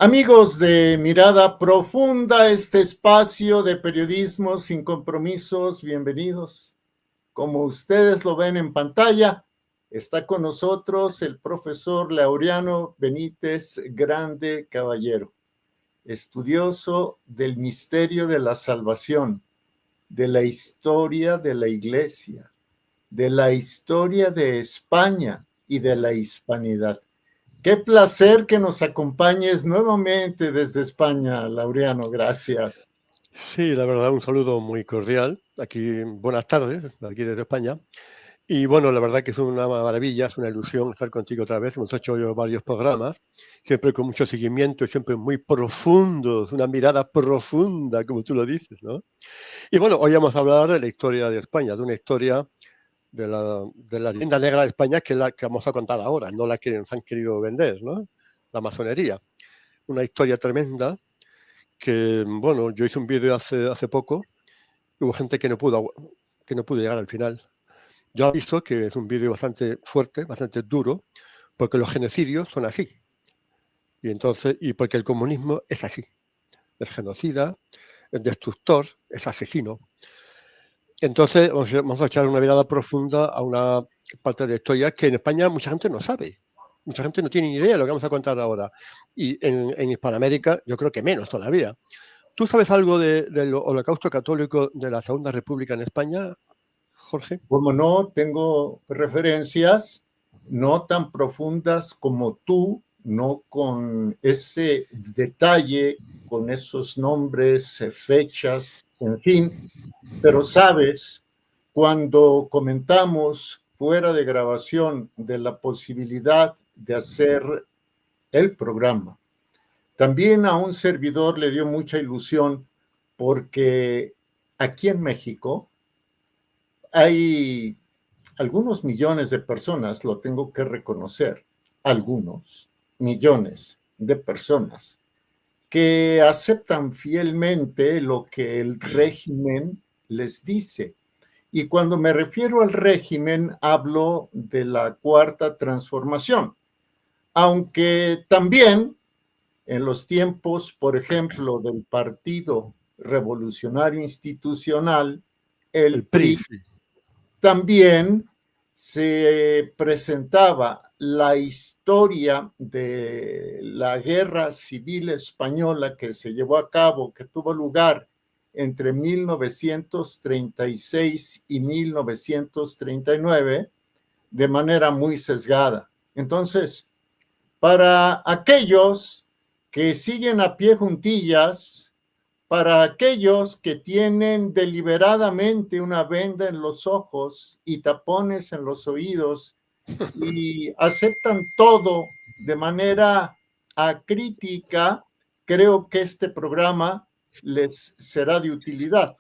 Amigos de Mirada Profunda, este espacio de periodismo sin compromisos, bienvenidos. Como ustedes lo ven en pantalla, está con nosotros el profesor Laureano Benítez Grande Caballero, estudioso del misterio de la salvación, de la historia de la Iglesia, de la historia de España y de la hispanidad. Qué placer que nos acompañes nuevamente desde España, Laureano, gracias. Sí, la verdad, un saludo muy cordial. Aquí, buenas tardes, aquí desde España. Y bueno, la verdad que es una maravilla, es una ilusión estar contigo otra vez. Hemos hecho yo varios programas, siempre con mucho seguimiento y siempre muy profundos, una mirada profunda, como tú lo dices, ¿no? Y bueno, hoy vamos a hablar de la historia de España, de una historia de la leyenda negra de España, que es la que vamos a contar ahora, no la que nos han querido vender, ¿no? La masonería. Una historia tremenda que, bueno, yo hice un vídeo hace poco. Hubo gente que no pudo llegar al final. Yo aviso que es un vídeo bastante fuerte, bastante duro, porque los genocidios son así. Y porque el comunismo es así. Es genocida, es destructor, es asesino. Entonces vamos a echar una mirada profunda a una parte de la historia que en España mucha gente no sabe. Mucha gente no tiene ni idea de lo que vamos a contar ahora. Y en Hispanoamérica yo creo que menos todavía. ¿Tú sabes algo del Holocausto Católico de la Segunda República en España, Jorge? Como no, tengo referencias no tan profundas como tú, no con ese detalle, con esos nombres, fechas, en fin, pero sabes, cuando comentamos fuera de grabación de la posibilidad de hacer el programa, también a un servidor le dio mucha ilusión porque aquí en México hay algunos millones de personas, lo tengo que reconocer, algunos millones de personas que aceptan fielmente lo que el régimen les dice. Y cuando me refiero al régimen, hablo de la Cuarta Transformación, aunque también en los tiempos, por ejemplo, del Partido Revolucionario Institucional, el El PRI, PRI, sí. también se presentaba la historia de la Guerra Civil Española que se llevó a cabo, que tuvo lugar entre 1936 y 1939, de manera muy sesgada. Entonces, para aquellos que siguen a pie juntillas, para aquellos que tienen deliberadamente una venda en los ojos y tapones en los oídos y aceptan todo de manera acrítica, creo que este programa les será de utilidad.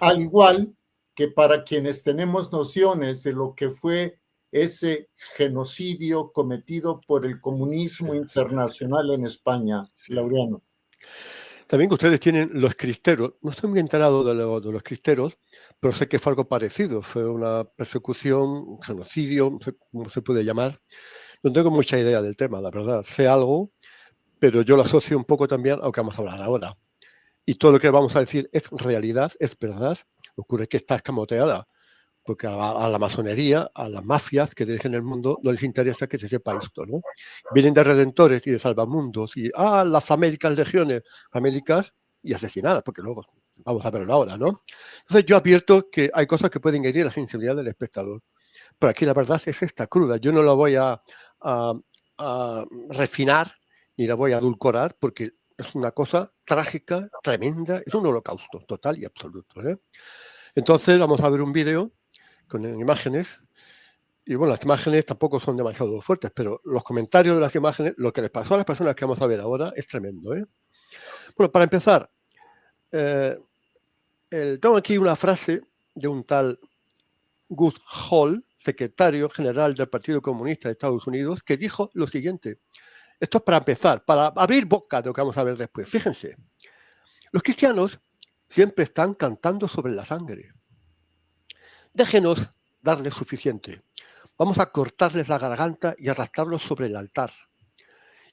Al igual que para quienes tenemos nociones de lo que fue ese genocidio cometido por el comunismo internacional en España, Sí. Laureano. También que ustedes tienen los cristeros. No estoy muy enterado de los cristeros, pero sé que fue algo parecido. Fue una persecución, un genocidio, no sé cómo se puede llamar. No tengo mucha idea del tema, la verdad. Sé algo, pero yo lo asocio un poco también a lo que vamos a hablar ahora. Y todo lo que vamos a decir es realidad, es verdad. Ocurre que está escamoteada, porque a la masonería, a las mafias que dirigen el mundo, no les interesa que se sepa esto, ¿no? Vienen de redentores y de salvamundos y, las famélicas legiones, famélicas y asesinadas, porque luego vamos a verlo ahora, ¿no? Entonces yo advierto que hay cosas que pueden herir la sensibilidad del espectador, pero aquí la verdad es esta cruda. Yo no la voy a, a refinar ni la voy a adulcorar, porque es una cosa trágica, tremenda, es un holocausto total y absoluto, ¿eh? Entonces vamos a ver un vídeo con imágenes. Y bueno, las imágenes tampoco son demasiado fuertes, pero los comentarios de las imágenes, lo que les pasó a las personas que vamos a ver ahora es tremendo, ¿eh? Bueno, para empezar, eh, tengo aquí una frase de un tal Gus Hall, secretario general del Partido Comunista de Estados Unidos, que dijo lo siguiente. Esto es para empezar, para abrir boca de lo que vamos a ver después. Fíjense, los cristianos siempre están cantando sobre la sangre. Déjenos darles suficiente. Vamos a cortarles la garganta y arrastrarlos sobre el altar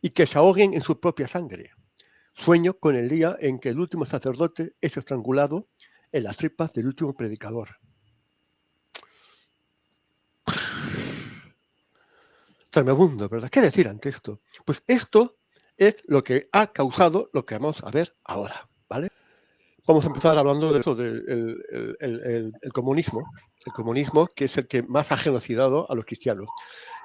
y que se ahoguen en su propia sangre. Sueño con el día en que el último sacerdote es estrangulado en las tripas del último predicador. Tremendo, ¿verdad? ¿Qué decir ante esto? Pues esto es lo que ha causado lo que vamos a ver ahora, ¿vale? Vamos a empezar hablando de eso, del el comunismo. El comunismo, que es el que más ha genocidado a los cristianos.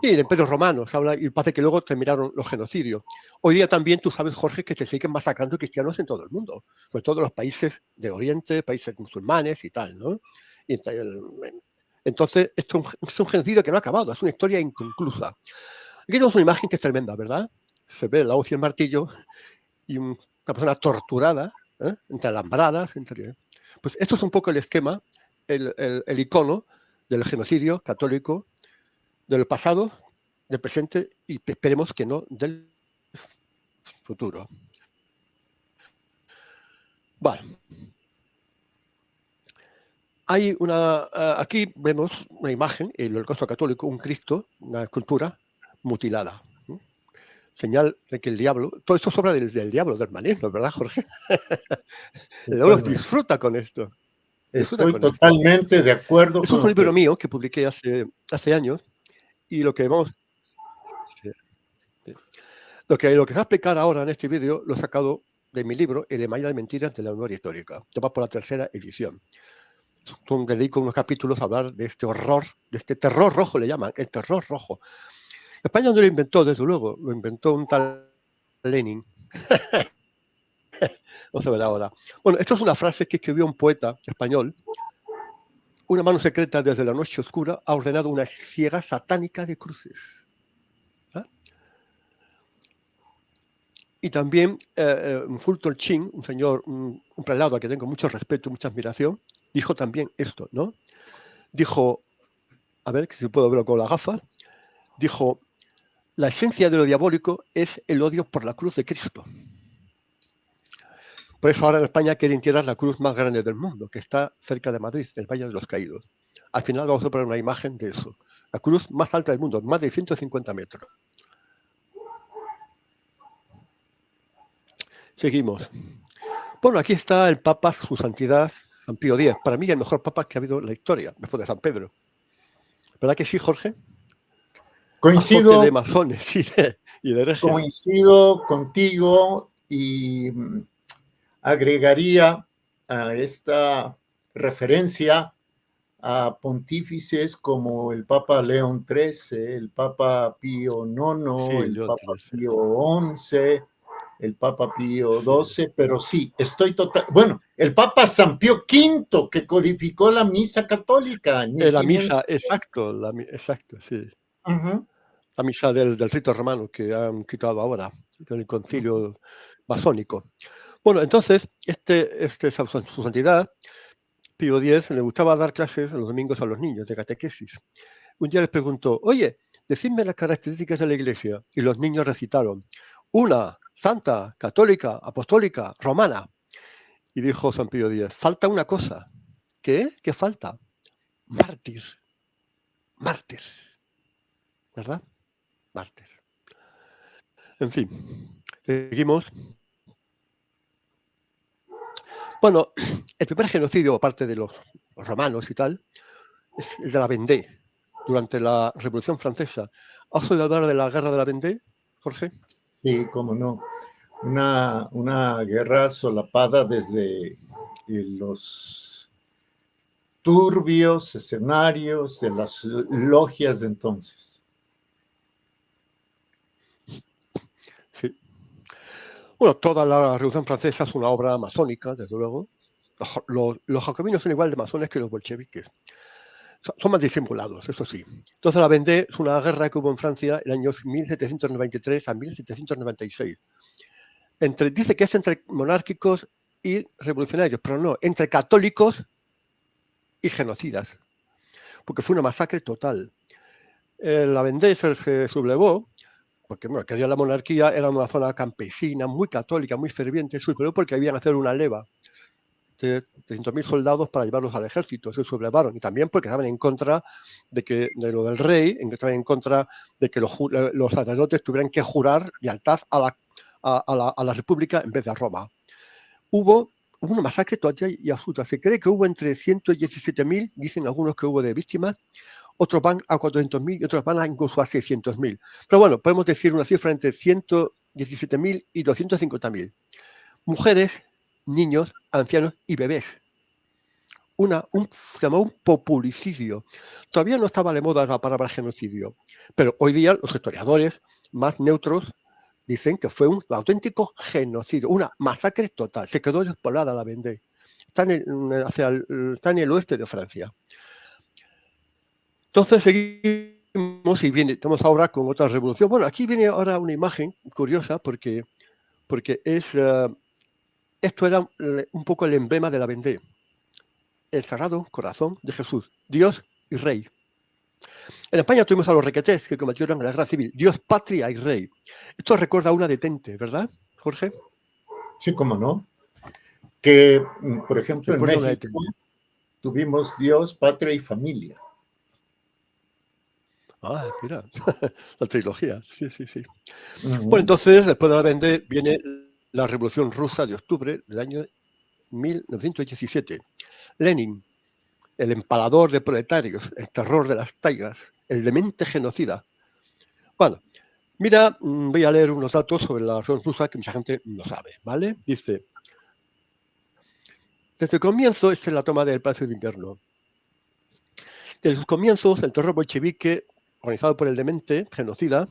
Y el Imperio Romano, se habla, y parece que luego terminaron los genocidios. Hoy día también tú sabes, Jorge, que se siguen masacrando cristianos en todo el mundo, sobre todo en los países de Oriente, países musulmanes y tal, ¿no? Y entonces, esto es un genocidio que no ha acabado, es una historia inconclusa. Aquí tenemos una imagen que es tremenda, ¿verdad? Se ve la hoz y el martillo y una persona torturada, entre alambradas. Pues esto es un poco el esquema, el icono del genocidio católico del pasado, del presente y esperemos que no del futuro. Vale. Hay aquí vemos una imagen, el holocausto católico, un Cristo, una escultura mutilada. Señal de que el diablo, todo esto es obra del diablo, del maligno, ¿verdad, Jorge? El diablo disfruta con esto. Estoy totalmente de acuerdo con un libro mío que publiqué hace años y lo que vamos... Lo que se va a explicar ahora en este vídeo lo he sacado de mi libro El Email de Mentiras de la Memoria Histórica, que va por la 3ª edición. Donde dedico unos capítulos a hablar de este horror, de este terror rojo, le llaman, el terror rojo. España no lo inventó, desde luego, lo inventó un tal Lenin. Vamos a ver ahora. Bueno, esto es una frase que escribió un poeta español. Una mano secreta desde la noche oscura ha ordenado una ciega satánica de cruces. Y también Fulton Sheen, un señor, un prelado al que tengo mucho respeto y mucha admiración, dijo también esto, ¿no? Dijo, a ver si puedo verlo con la gafa, dijo, la esencia de lo diabólico es el odio por la cruz de Cristo. Por eso ahora en España quieren tirar la cruz más grande del mundo, que está cerca de Madrid, el Valle de los Caídos. Al final vamos a poner una imagen de eso. La cruz más alta del mundo, más de 150 metros. Seguimos. Bueno, aquí está el Papa, su santidad, San Pío X. Para mí el mejor Papa que ha habido en la historia, después de San Pedro. ¿Verdad que sí, Jorge? Coincido. De masones y de herejes. Coincido contigo y agregaría a esta referencia a pontífices como el Papa León XIII, el Papa Pío IX, Sí, el Papa Pío XI, el Papa Pío XII, pero sí, estoy total. Bueno, el Papa San Pío V, que codificó la misa católica. La misa, exacto, sí. Uh-huh. La misa del rito romano que han quitado ahora, del concilio masónico. Bueno, entonces, su santidad, Pío X, le gustaba dar clases los domingos a los niños de catequesis. Un día les preguntó, oye, decidme las características de la iglesia. Y los niños recitaron, una, santa, católica, apostólica, romana. Y dijo San Pío X, falta una cosa. ¿Qué? ¿Qué falta? Mártir. Mártir. ¿Verdad? Mártir. En fin, seguimos. Bueno, el primer genocidio, aparte de los romanos y tal, es el de la Vendée, durante la Revolución Francesa. ¿Has oído hablar de la Guerra de la Vendée, Jorge? Sí, cómo no. Una guerra solapada desde los turbios escenarios de las logias de entonces. Sí. Bueno, toda la Revolución Francesa es una obra masónica, desde luego. Los jacobinos son igual de masones que los bolcheviques. Son más disimulados, eso sí. Entonces la Vendée es una guerra que hubo en Francia en años 1793 a 1796. Dice que es entre monárquicos y revolucionarios, pero no, entre católicos y genocidas, porque fue una masacre total. La Vendée se sublevó, porque bueno, quería la monarquía, era una zona campesina, muy católica, muy ferviente, se sublevó porque habían hacer una leva de 300.000 soldados para llevarlos al ejército, se sublevaron, y también porque estaban en contra de lo del rey, estaban en contra de que los sacerdotes tuvieran que jurar lealtad a la República en vez de a Roma. Hubo una masacre total y absoluta. Se cree que hubo entre 117.000, dicen algunos que hubo de víctimas, otros van a 400.000 y otros van a incluso a 600.000. Pero bueno, podemos decir una cifra entre 117.000 y 250.000. Mujeres, niños, ancianos y bebés. Se llamó un populicidio. Todavía no estaba de moda la palabra genocidio, pero hoy día los historiadores más neutros dicen que fue un auténtico genocidio, una masacre total. Se quedó despoblada la Vendée. Está en el oeste de Francia. Entonces seguimos y estamos ahora con otra revolución. Bueno, aquí viene ahora una imagen curiosa porque esto era un poco el emblema de la Vendée. El Sagrado Corazón de Jesús, Dios y Rey. En España tuvimos a los requetés que combatieron en la guerra civil, Dios, patria y rey. Esto recuerda a una detente, ¿verdad, Jorge? Sí, cómo no. Que, por ejemplo, en México tuvimos Dios, patria y familia. Ah, mira, la trilogía, sí. Bueno, entonces, después de la Vendée, viene la Revolución Rusa de octubre del año 1917. Lenin, el empalador de proletarios, el terror de las taigas, el demente genocida. Bueno, mira, voy a leer unos datos sobre la Revolución Rusa que mucha gente no sabe, ¿vale? Dice, desde el comienzo, esta es la toma del Palacio de Invierno. Desde sus comienzos, el terror bolchevique, organizado por el demente genocida,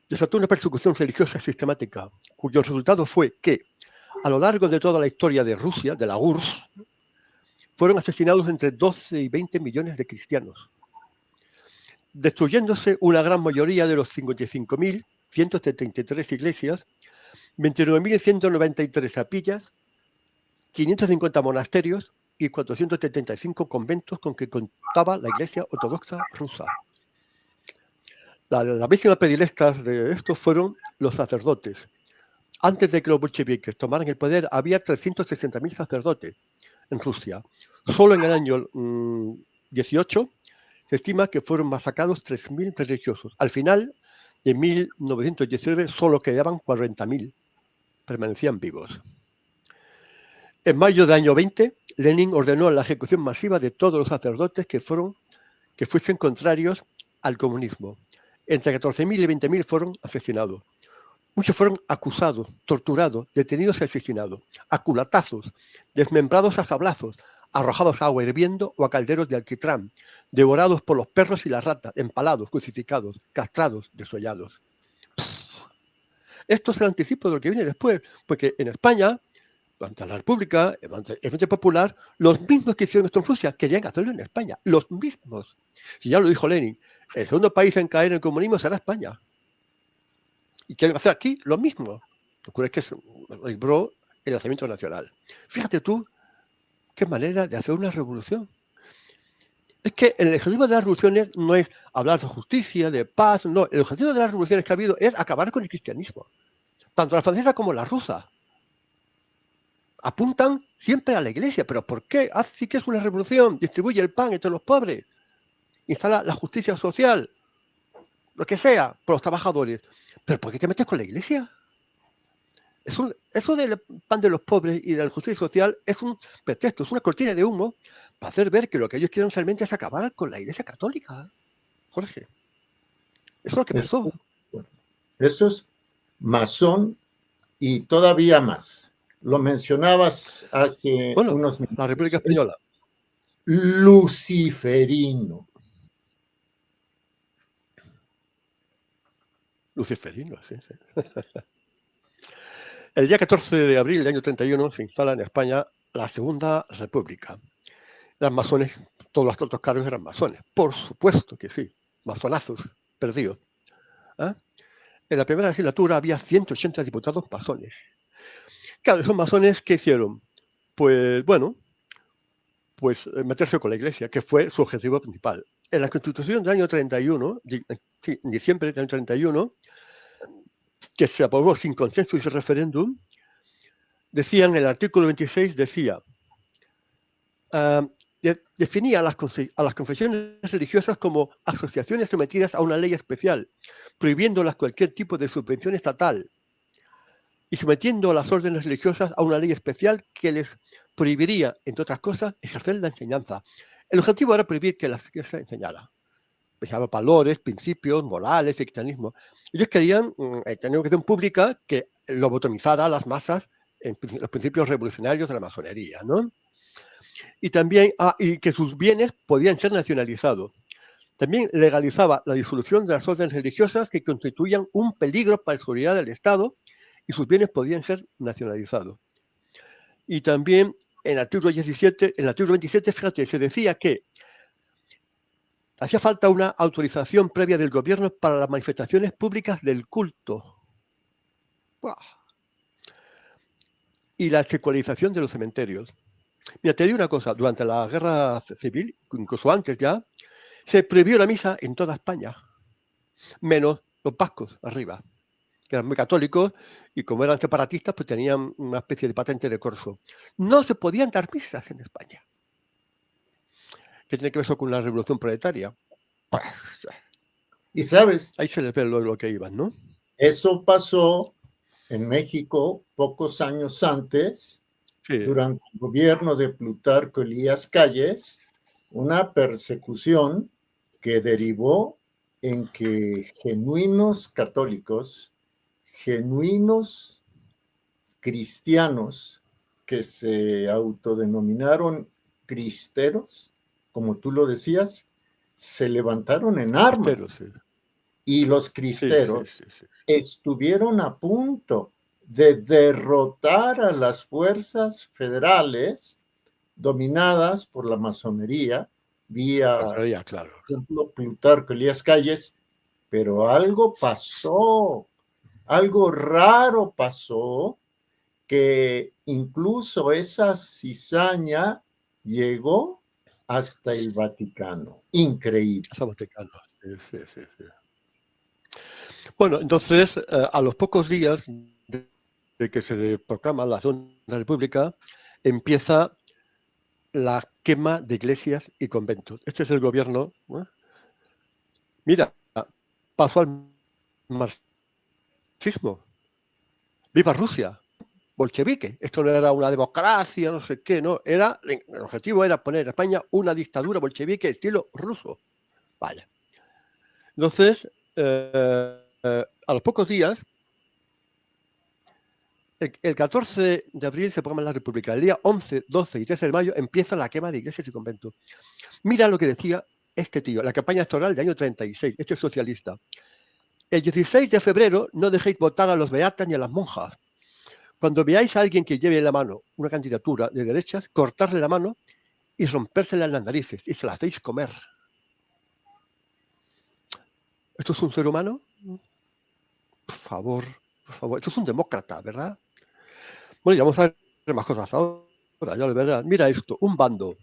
desató una persecución religiosa sistemática, cuyo resultado fue que, a lo largo de toda la historia de Rusia, de la URSS, fueron asesinados entre 12 y 20 millones de cristianos, destruyéndose una gran mayoría de los 55.173 iglesias, 29.193 capillas, 550 monasterios y 475 conventos con que contaba la Iglesia Ortodoxa rusa. Las víctimas predilectas de esto fueron los sacerdotes. Antes de que los bolcheviques tomaran el poder, había 360.000 sacerdotes en Rusia. Solo en el año 18 se estima que fueron masacrados 3.000 religiosos. Al final de 1919 solo quedaban 40.000. Permanecían vivos. En mayo del año 20, Lenin ordenó la ejecución masiva de todos los sacerdotes que fuesen contrarios al comunismo. Entre 14.000 y 20.000 fueron asesinados. Muchos fueron acusados, torturados, detenidos y asesinados, a culatazos, desmembrados a sablazos, arrojados a agua hirviendo o a calderos de alquitrán, devorados por los perros y las ratas, empalados, crucificados, castrados, desollados. Esto es el anticipo de lo que viene después, porque en España, durante la República, el Frente Popular, los mismos que hicieron esto en Rusia querían hacerlo en España, los mismos. Si ya lo dijo Lenin, el segundo país en caer en el comunismo será España. Y quieren hacer aquí lo mismo. Lo que ocurre es que se libró el lanzamiento nacional. Fíjate tú, qué manera de hacer una revolución. Es que el objetivo de las revoluciones no es hablar de justicia, de paz, no. El objetivo de las revoluciones que ha habido es acabar con el cristianismo. Tanto la francesa como la rusa apuntan siempre a la iglesia. ¿Pero por qué? Así que es una revolución. Distribuye el pan entre los pobres. Instala la justicia social. Lo que sea, por los trabajadores. ¿Pero por qué te metes con la iglesia? Eso del pan de los pobres y de la justicia social es un pretexto, es una cortina de humo para hacer ver que lo que ellos quieren realmente es acabar con la iglesia católica. Jorge, eso es lo que pasó. Eso es masón y todavía más. Lo mencionabas hace unos minutos. La República Española. Es luciferino. Luciferino, sí. El día 14 de abril del año 31 se instala en España la Segunda República. Los masones, todos los altos cargos eran masones. Por supuesto que sí. Masonazos, perdidos. ¿Ah? En la primera legislatura había 180 diputados masones. Claro, esos masones, ¿qué hicieron? Pues meterse con la iglesia, que fue su objetivo principal. En la Constitución del año 31, en diciembre del año 31, que se aprobó sin consenso y sin referéndum, decían, en el artículo 26, definía a las confesiones religiosas como asociaciones sometidas a una ley especial, prohibiéndolas cualquier tipo de subvención estatal. y sometiendo a las órdenes religiosas a una ley especial que les prohibiría, entre otras cosas, ejercer la enseñanza. El objetivo era prohibir que la iglesia enseñara. Pensaba valores, principios, morales, cristianismo. Ellos querían tener una educación pública que lobotomizara a las masas en los principios revolucionarios de la masonería, ¿no? Y también y que sus bienes podían ser nacionalizados. También legalizaba la disolución de las órdenes religiosas que constituían un peligro para la seguridad del Estado y sus bienes podían ser nacionalizados. Y también en el artículo 27, fíjate, se decía que hacía falta una autorización previa del gobierno para las manifestaciones públicas del culto. ¡Buah! Y la secularización de los cementerios. Mira, te digo una cosa, durante la guerra civil, incluso antes ya, se prohibió la misa en toda España, menos los vascos arriba, que eran muy católicos y como eran separatistas, pues tenían una especie de patente de corso. No se podían dar misas en España. ¿Qué tiene que ver eso con la revolución proletaria? Pues, Y sabes, ahí se les ve lo que iban, ¿no? eso pasó en México pocos años antes, Sí. Durante el gobierno de Plutarco Elías Calles, una persecución que derivó en que genuinos católicos, genuinos cristianos que se autodenominaron cristeros, como tú lo decías, se levantaron en armas. Cristeros, sí. Y los cristeros estuvieron a punto de derrotar a las fuerzas federales dominadas por la masonería vía, claro. por ejemplo, Plutarco Elías Calles, pero algo pasó, algo raro pasó, que incluso esa cizaña llegó hasta el Vaticano. Increíble. Hasta Vaticano, sí. Bueno, entonces, a los pocos días de que se proclama la Segunda República, empieza la quema de iglesias y conventos. Este es el gobierno. Mira, pasó al marxismo. ¡Viva Rusia! Bolchevique. Esto no era una democracia, no sé qué, no. El objetivo era poner en España una dictadura bolchevique estilo ruso. Vaya. Entonces, a los pocos días, el 14 de abril se proclama la República. El día 11, 12 y 13 de mayo empieza la quema de iglesias y conventos. Mira lo que decía este tío, la campaña electoral del año 36, este socialista. El 16 de febrero no dejéis votar a los beatas ni a las monjas. Cuando veáis a alguien que lleve en la mano una candidatura de derechas, cortarle la mano y rompérsela en las narices y se la hacéis comer. ¿Esto es un ser humano? Por favor. Esto es un demócrata, ¿verdad? Bueno, ya vamos a ver más cosas ahora, ya lo verás. Mira esto, un bando.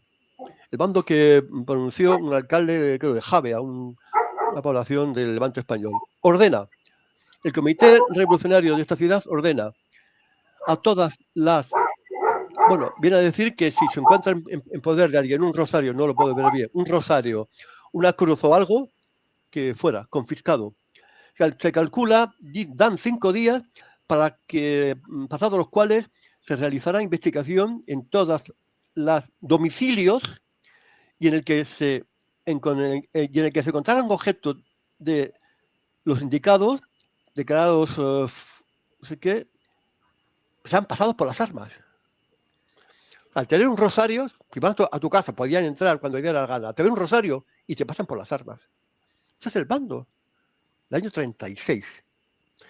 El bando que pronunció un alcalde, creo, de Javea, una población del Levante español. Ordena, el Comité Revolucionario de esta ciudad ordena a todas las... Bueno, viene a decir que si se encuentra en poder de alguien un rosario, no lo puedo ver bien, un rosario, una cruz o algo, que fuera confiscado. Se calcula, dan 5 días para que, pasados los cuales, se realizará investigación en todas las domicilios y en el que se encontraran objetos de los indicados, declarados, no sé qué, sean pasados por las armas. Al tener un rosario, si vas a tu casa, podían entrar cuando diera la gana, te ven un rosario y te pasan por las armas. Ese es el bando del año 36.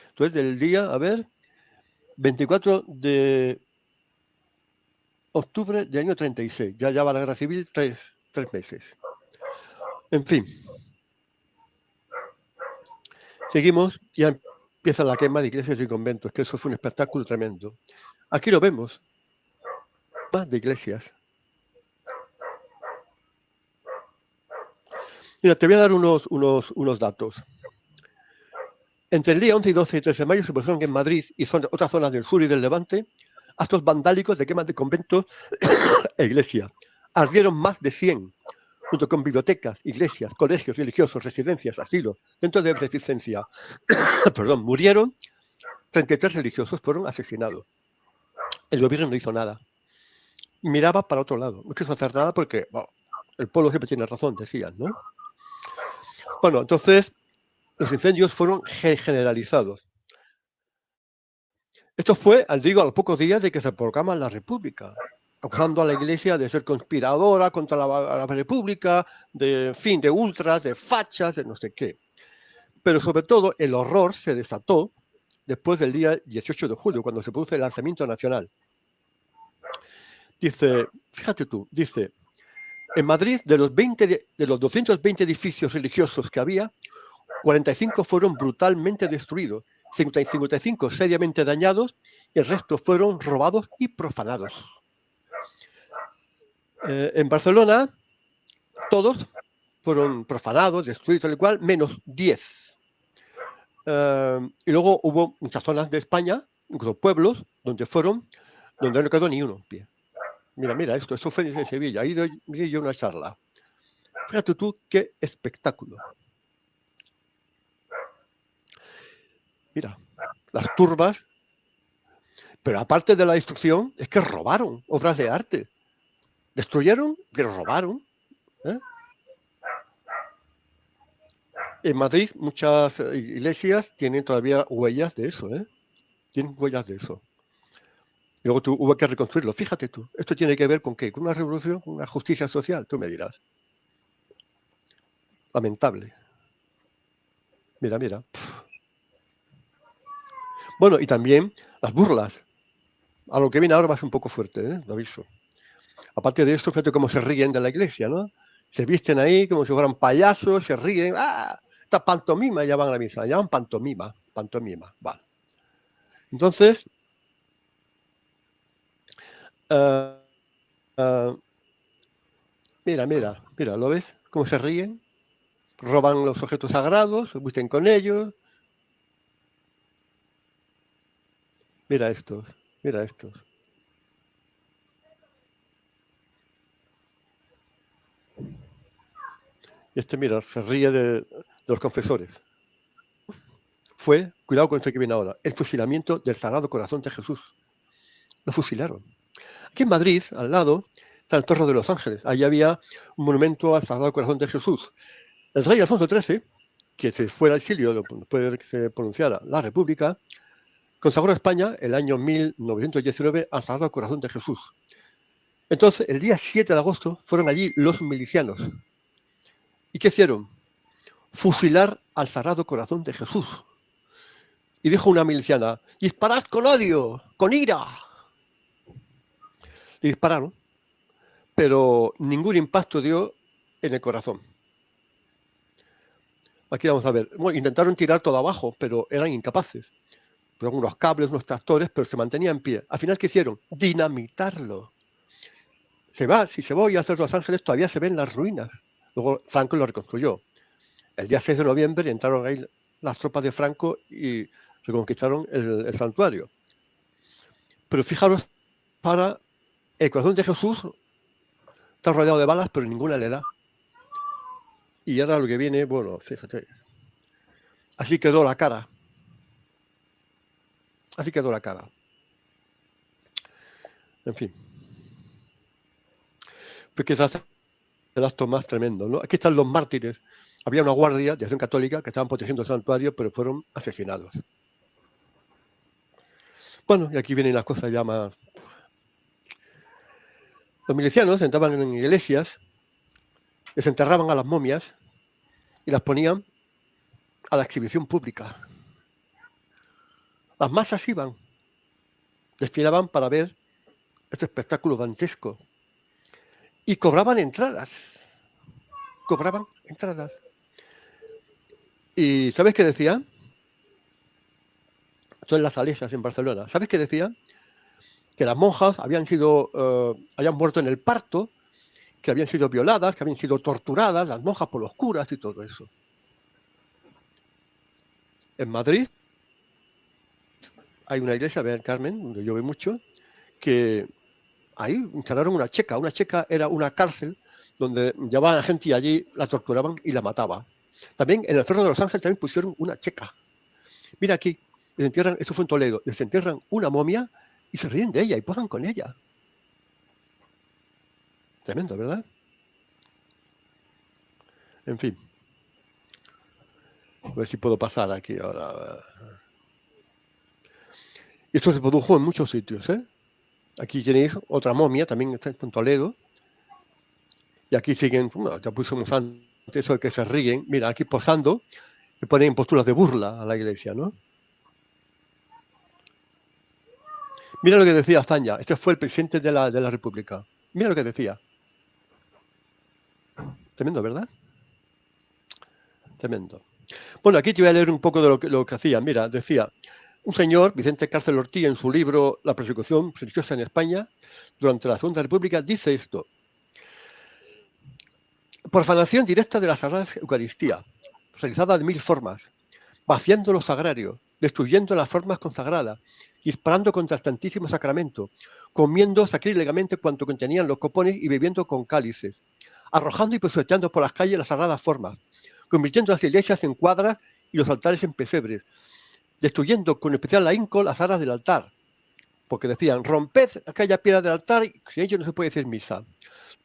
Entonces, del día, 24 de octubre del año 36. Ya va la guerra civil 3 meses. En fin. Seguimos, ya empieza la quema de iglesias y conventos, que eso fue un espectáculo tremendo. Aquí lo vemos. Más de iglesias. Mira, te voy a dar unos datos. Entre el día 11 y 12 y 13 de mayo se produjeron en Madrid y otras zonas del sur y del Levante actos vandálicos de quemas de conventos e iglesias. Ardieron más de 100, junto con bibliotecas, iglesias, colegios religiosos, residencias, asilos, centros de beneficencia. Perdón, murieron 33 religiosos fueron asesinados. El gobierno no hizo nada. Miraba para otro lado. No quiso hacer nada porque el pueblo siempre tiene razón, decían, ¿no? Bueno, entonces los incendios fueron generalizados. Esto fue, a los pocos días de que se proclama la República, acusando a la Iglesia de ser conspiradora contra la República, de ultras, de fachas, de no sé qué. Pero sobre todo el horror se desató después del día 18 de julio, cuando se produce el lanzamiento nacional. Dice, fíjate tú, dice, en Madrid de los 220 edificios religiosos que había, 45 fueron brutalmente destruidos, 55 seriamente dañados y el resto fueron robados y profanados. En Barcelona, todos fueron profanados, destruidos, tal y cual, menos 10. Y luego hubo muchas zonas de España, incluso pueblos, donde no quedó ni uno en pie. Mira, esto fue en Sevilla, ahí di yo una charla. Fíjate tú qué espectáculo. Mira, las turbas, pero aparte de la destrucción, es que robaron obras de arte. Destruyeron, pero robaron. En Madrid muchas iglesias tienen todavía huellas de eso, Tienen huellas de eso. Y luego hubo que reconstruirlo. Fíjate tú, esto tiene que ver con ¿qué? Con una revolución, con una justicia social, tú me dirás. Lamentable. Mira. Bueno, y también las burlas. A lo que viene ahora va a ser un poco fuerte, lo aviso. Aparte de esto, fíjate cómo se ríen de la iglesia, ¿no? Se visten ahí como si fueran payasos, se ríen. ¡Ah! Esta pantomima ya van a la misa, llaman pantomima, vale. Entonces, mira, ¿lo ves? Cómo se ríen, roban los objetos sagrados, se visten con ellos. Mira estos. Y mira, se ríe de los confesores. Fue, cuidado con esto que viene ahora, el fusilamiento del Sagrado Corazón de Jesús. Lo fusilaron. Aquí en Madrid, al lado, está el Torre de los Ángeles. Allí había un monumento al Sagrado Corazón de Jesús. El rey Alfonso XIII, que se fue al exilio después de que se pronunciara la República, consagró a España el año 1919 al Sagrado Corazón de Jesús. Entonces, el día 7 de agosto, fueron allí los milicianos. ¿Y qué hicieron? Fusilar al Sagrado Corazón de Jesús. Y dijo una miliciana, disparad con odio, con ira. Le dispararon, pero ningún impacto dio en el corazón. Aquí vamos a ver. Bueno, intentaron tirar todo abajo, pero eran incapaces. Pusieron unos cables, unos tractores, pero se mantenía en pie. Al final, ¿qué hicieron? Dinamitarlo. Si se va a hacer Los Ángeles, todavía se ven las ruinas. Luego Franco lo reconstruyó. El día 6 de noviembre entraron ahí las tropas de Franco y reconquistaron el santuario. Pero fijaros, para el corazón de Jesús está rodeado de balas, pero ninguna le da. Y ahora lo que viene, bueno, fíjate. Así quedó la cara. En fin. Pues quizás el acto más tremendo, ¿no? Aquí están los mártires. Había una guardia de acción católica que estaban protegiendo el santuario, pero fueron asesinados. Bueno, y aquí vienen las cosas ya más. Los milicianos entraban en iglesias, desenterraban a las momias y las ponían a la exhibición pública. Las masas iban, desfilaban para ver este espectáculo dantesco y cobraban entradas. ¿Y sabes qué decían? Esto en las Salesias, en Barcelona. ¿Sabes qué decían? Que las monjas habían muerto en el parto, que habían sido violadas, que habían sido torturadas, las monjas por los curas y todo eso. En Madrid hay una iglesia, Beat Carmen, donde yo voy mucho, que ahí instalaron una checa. Una checa era una cárcel donde llevaban a gente y allí la torturaban y la mataban. También en el Cerro de los Ángeles también pusieron una checa. Mira aquí, desentierran, eso fue en Toledo, desentierran una momia y se ríen de ella y posan con ella. Tremendo, ¿verdad? En fin. A ver si puedo pasar aquí ahora. Y esto se produjo en muchos sitios, ¿eh? Aquí tenéis otra momia, también está en Toledo. Y aquí siguen, bueno, ya pusimos antes eso de que se ríen. Mira, aquí posando, y ponen posturas de burla a la iglesia, ¿no? Mira lo que decía Azaña. Este fue el presidente de la República. Mira lo que decía. Tremendo, ¿verdad? Tremendo. Bueno, aquí te voy a leer un poco de lo que hacía. Mira, decía un señor, Vicente Cárcel Ortiz, en su libro La persecución religiosa en España durante la Segunda República, dice esto. Profanación directa de la Sagrada Eucaristía, realizada de 1000 formas, vaciando los sagrarios, destruyendo las formas consagradas, disparando contra el Santísimo Sacramento, comiendo sacrílegamente cuanto contenían los copones y bebiendo con cálices, arrojando y pisoteando por las calles las sagradas formas, convirtiendo las iglesias en cuadras y los altares en pesebres, destruyendo con especial ahínco las aras del altar, porque decían, romped aquella piedra del altar y sin ello no se puede decir misa.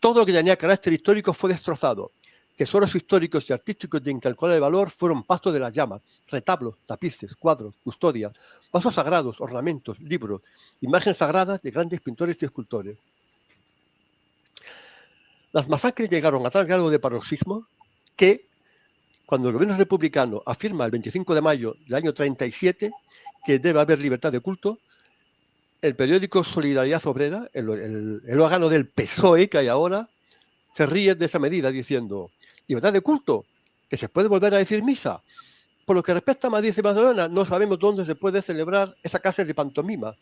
Todo lo que tenía carácter histórico fue destrozado. Tesoros históricos y artísticos de incalculable valor fueron pastos de las llamas, retablos, tapices, cuadros, custodias, vasos sagrados, ornamentos, libros, imágenes sagradas de grandes pintores y escultores. Las masacres llegaron a tal grado de paroxismo que, cuando el gobierno republicano afirma el 25 de mayo del año 37 que debe haber libertad de culto, el periódico Solidaridad Obrera, el órgano del PSOE que hay ahora, se ríe de esa medida diciendo, libertad de culto, que se puede volver a decir misa. Por lo que respecta a Madrid y Barcelona, no sabemos dónde se puede celebrar esa clase de pantomima.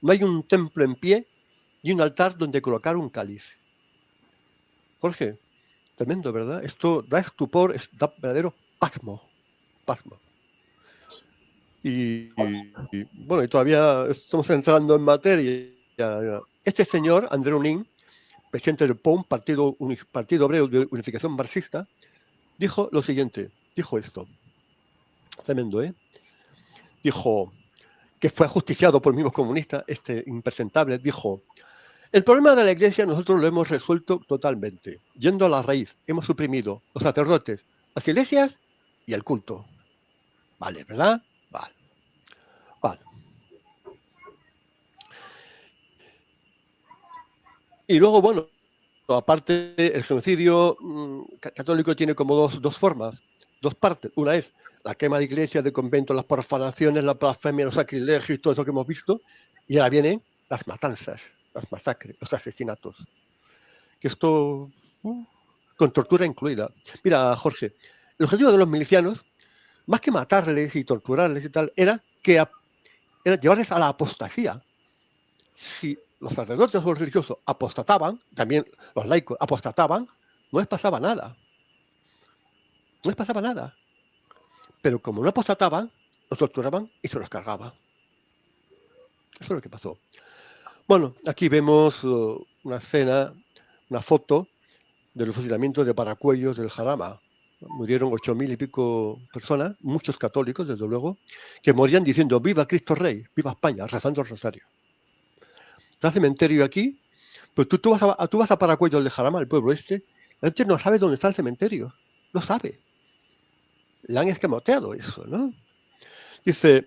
No hay un templo en pie y un altar donde colocar un cáliz. Jorge, tremendo, ¿verdad? Esto da estupor, da verdadero pasmo. Y bueno, y todavía estamos entrando en materia. Este señor, Andreu Nin, presidente del POUM, Partido Obrero de Unificación Marxista, dijo lo siguiente, dijo esto, tremendo, ¿eh? Dijo, que fue ajusticiado por mismos comunistas, este impresentable, dijo, el problema de la iglesia nosotros lo hemos resuelto totalmente, yendo a la raíz, hemos suprimido los sacerdotes, las iglesias y el culto. Vale, ¿verdad? Vale. Y luego, bueno, aparte, el genocidio católico tiene como dos formas, dos partes. Una es la quema de iglesias, de conventos, las profanaciones, la blasfemia, los sacrilegios, todo eso que hemos visto. Y ahora vienen las matanzas, las masacres, los asesinatos. Que esto, con tortura incluida. Mira, Jorge, el objetivo de los milicianos, más que matarles y torturarles y tal, era llevarles a la apostasía. Si los sacerdotes o los religiosos apostataban, también los laicos apostataban, no les pasaba nada. No les pasaba nada. Pero como no apostataban, los torturaban y se los cargaban. Eso es lo que pasó. Bueno, aquí vemos una escena, una foto de los fusilamientos de Paracuellos del Jarama. Murieron 8.000 y pico personas, muchos católicos, desde luego, que morían diciendo viva Cristo Rey, viva España, rezando el rosario. Está el cementerio aquí, pues tú vas a Paracuellos del Jarama, el pueblo este, la gente no sabe dónde está el cementerio, no sabe. Le han escamoteado eso, ¿no? Dice,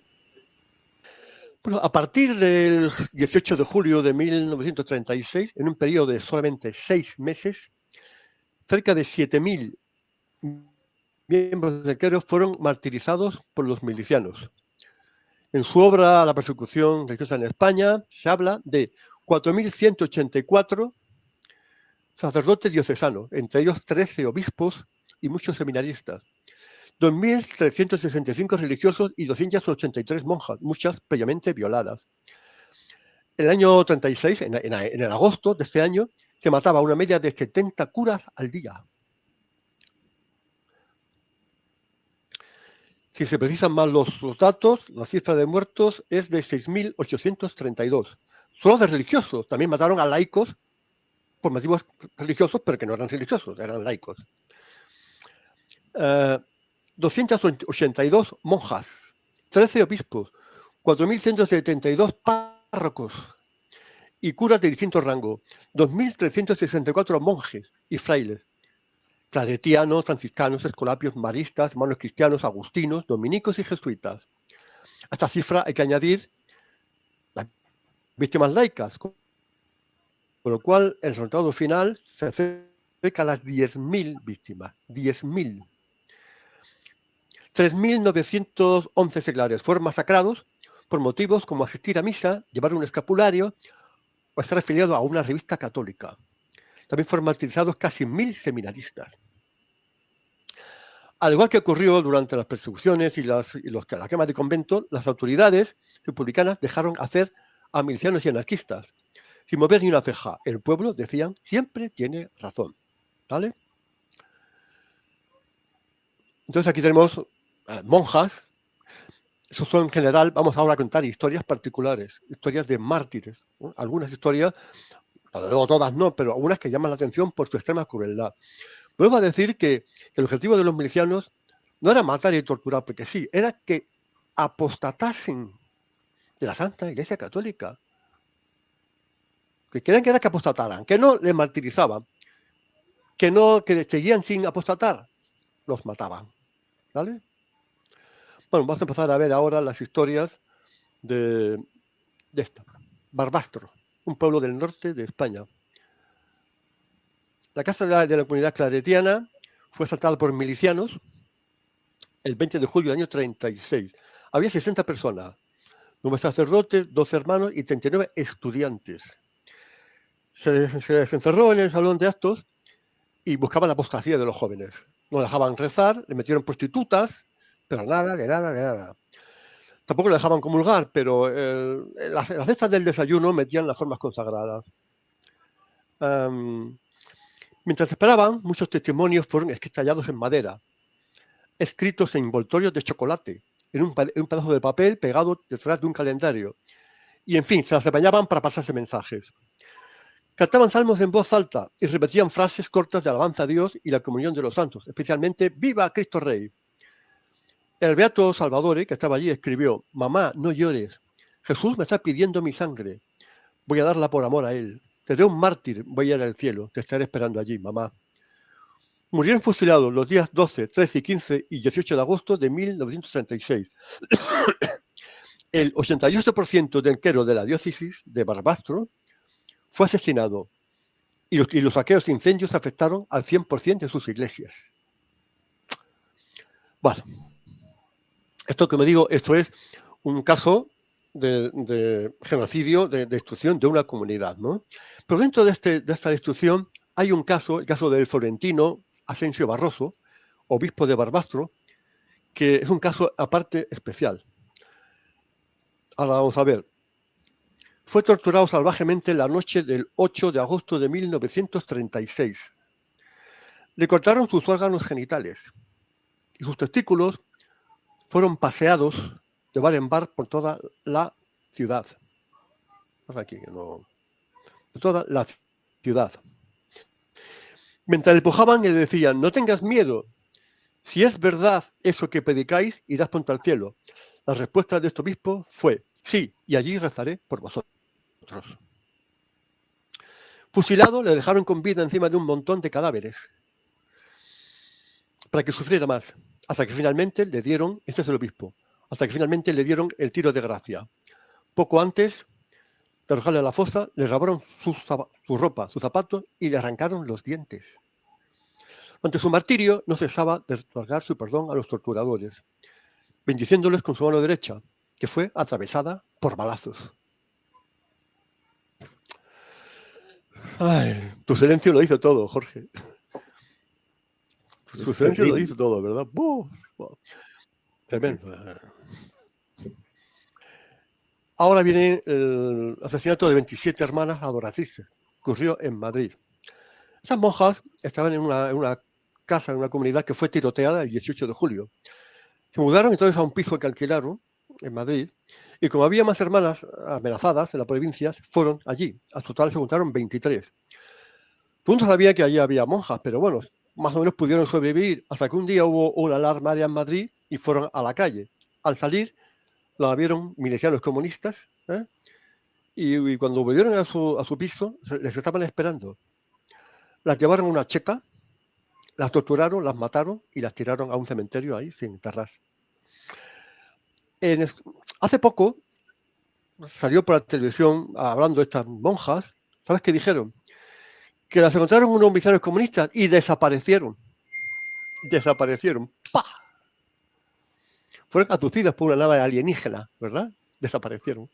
bueno, a partir del 18 de julio de 1936, en un periodo de solamente 6 meses, cerca de 7.000 miembros del clero fueron martirizados por los milicianos. En su obra La persecución religiosa en España se habla de 4.184 sacerdotes diocesanos, entre ellos 13 obispos y muchos seminaristas, 2.365 religiosos y 283 monjas, muchas previamente violadas. En el año 36, en el agosto de este año, se mataba una media de 70 curas al día. Si se precisan más los datos, la cifra de muertos es de 6.832. Solo de religiosos. También mataron a laicos por motivos religiosos, pero que no eran religiosos, eran laicos. 282 monjas, 13 obispos, 4.172 párrocos y curas de distinto rango, 2.364 monjes y frailes, claretianos, franciscanos, escolapios, maristas, hermanos cristianos, agustinos, dominicos y jesuitas. A esta cifra hay que añadir las víctimas laicas, con lo cual el resultado final se acerca a las 10.000 víctimas. 10.000. 3.911 seglares fueron masacrados por motivos como asistir a misa, llevar un escapulario o estar afiliado a una revista católica. También fueron martirizados casi 1.000 seminaristas. Al igual que ocurrió durante las persecuciones y la quema de conventos, las autoridades republicanas dejaron hacer a milicianos y anarquistas, sin mover ni una ceja. El pueblo, decían, siempre tiene razón. ¿Vale? Entonces aquí tenemos monjas. Eso son en general, vamos ahora a contar historias particulares, historias de mártires, ¿no? Algunas historias, luego todas no, pero algunas que llaman la atención por su extrema crueldad. Vuelvo a decir que el objetivo de los milicianos no era matar y torturar, porque sí, era que apostatasen de la Santa Iglesia Católica. Que querían que era que apostataran, que no les martirizaban, que seguían sin apostatar, los mataban. ¿Vale? Bueno, vamos a empezar a ver ahora las historias de esta. Barbastro, un pueblo del norte de España. La casa de la comunidad claretiana fue asaltada por milicianos el 20 de julio del año 36. Había 60 personas, 9 sacerdotes, 12 hermanos y 39 estudiantes. Se encerró en el salón de actos y buscaban la apostasía de los jóvenes. No dejaban rezar, le metieron prostitutas, pero nada, de nada, de nada. Tampoco le dejaban comulgar, pero las cestas del desayuno metían las formas consagradas. Mientras esperaban, muchos testimonios fueron tallados en madera, escritos en envoltorios de chocolate, en un pedazo de papel pegado detrás de un calendario. Y en fin, se las apañaban para pasarse mensajes. Cantaban salmos en voz alta y repetían frases cortas de alabanza a Dios y la comunión de los santos, especialmente ¡Viva Cristo Rey! El beato Salvadore, que estaba allí, escribió: Mamá, no llores. Jesús me está pidiendo mi sangre. Voy a darla por amor a él. Te haré un mártir, voy a ir al cielo. Te estaré esperando allí, mamá. Murieron fusilados los días 12, 13 y 15 y 18 de agosto de 1936. El 88% del clero de la diócesis de Barbastro fue asesinado y los saqueos e incendios afectaron al 100% de sus iglesias. Bueno, esto que me digo, esto es un caso de genocidio, de destrucción de una comunidad, ¿no? Pero dentro de esta destrucción hay un caso, el caso del florentino Asensio Barroso, obispo de Barbastro, que es un caso aparte especial. Ahora vamos a ver. Fue torturado salvajemente la noche del 8 de agosto de 1936. Le cortaron sus órganos genitales y sus testículos fueron paseados de bar en bar por toda la ciudad. Aquí, no, por toda la ciudad. Mientras le empujaban y le decían: no tengas miedo. Si es verdad eso que predicáis, irás pronto al cielo. La respuesta de este obispo fue: sí, y allí rezaré por vosotros. Fusilado, le dejaron con vida encima de un montón de cadáveres para que sufriera más, hasta que finalmente le dieron, este es el obispo, hasta que finalmente le dieron el tiro de gracia. Poco antes de arrojarle a la fosa, le robaron su ropa, sus zapatos y le arrancaron los dientes. Ante su martirio, no cesaba de otorgar su perdón a los torturadores, bendiciéndoles con su mano derecha, que fue atravesada por balazos. Ay, tu silencio lo dice todo, Jorge. Tu silencio lo dice todo, ¿verdad? Tremendo. Ahora viene el asesinato de 27 hermanas adoratrices. Ocurrió en Madrid. Esas monjas estaban en una casa, en una comunidad que fue tiroteada el 18 de julio. Se mudaron entonces a un piso que alquilaron en Madrid, y como había más hermanas amenazadas en la provincia, fueron allí. Al total se juntaron 23. Todo el mundo sabía que allí había monjas, pero bueno, más o menos pudieron sobrevivir hasta que un día hubo una alarma en Madrid y fueron a la calle. Al salir, la vieron milicianos comunistas, ¿eh? Y cuando volvieron a su piso, les estaban esperando. Las llevaron a una checa, las torturaron, las mataron y las tiraron a un cementerio ahí sin enterrar. Hace poco salió por la televisión hablando de estas monjas. ¿Sabes qué dijeron? Que las encontraron unos milicianos comunistas y desaparecieron. Desaparecieron. ¡Pah! Fueron abducidas por una nave alienígena, ¿verdad? Desaparecieron.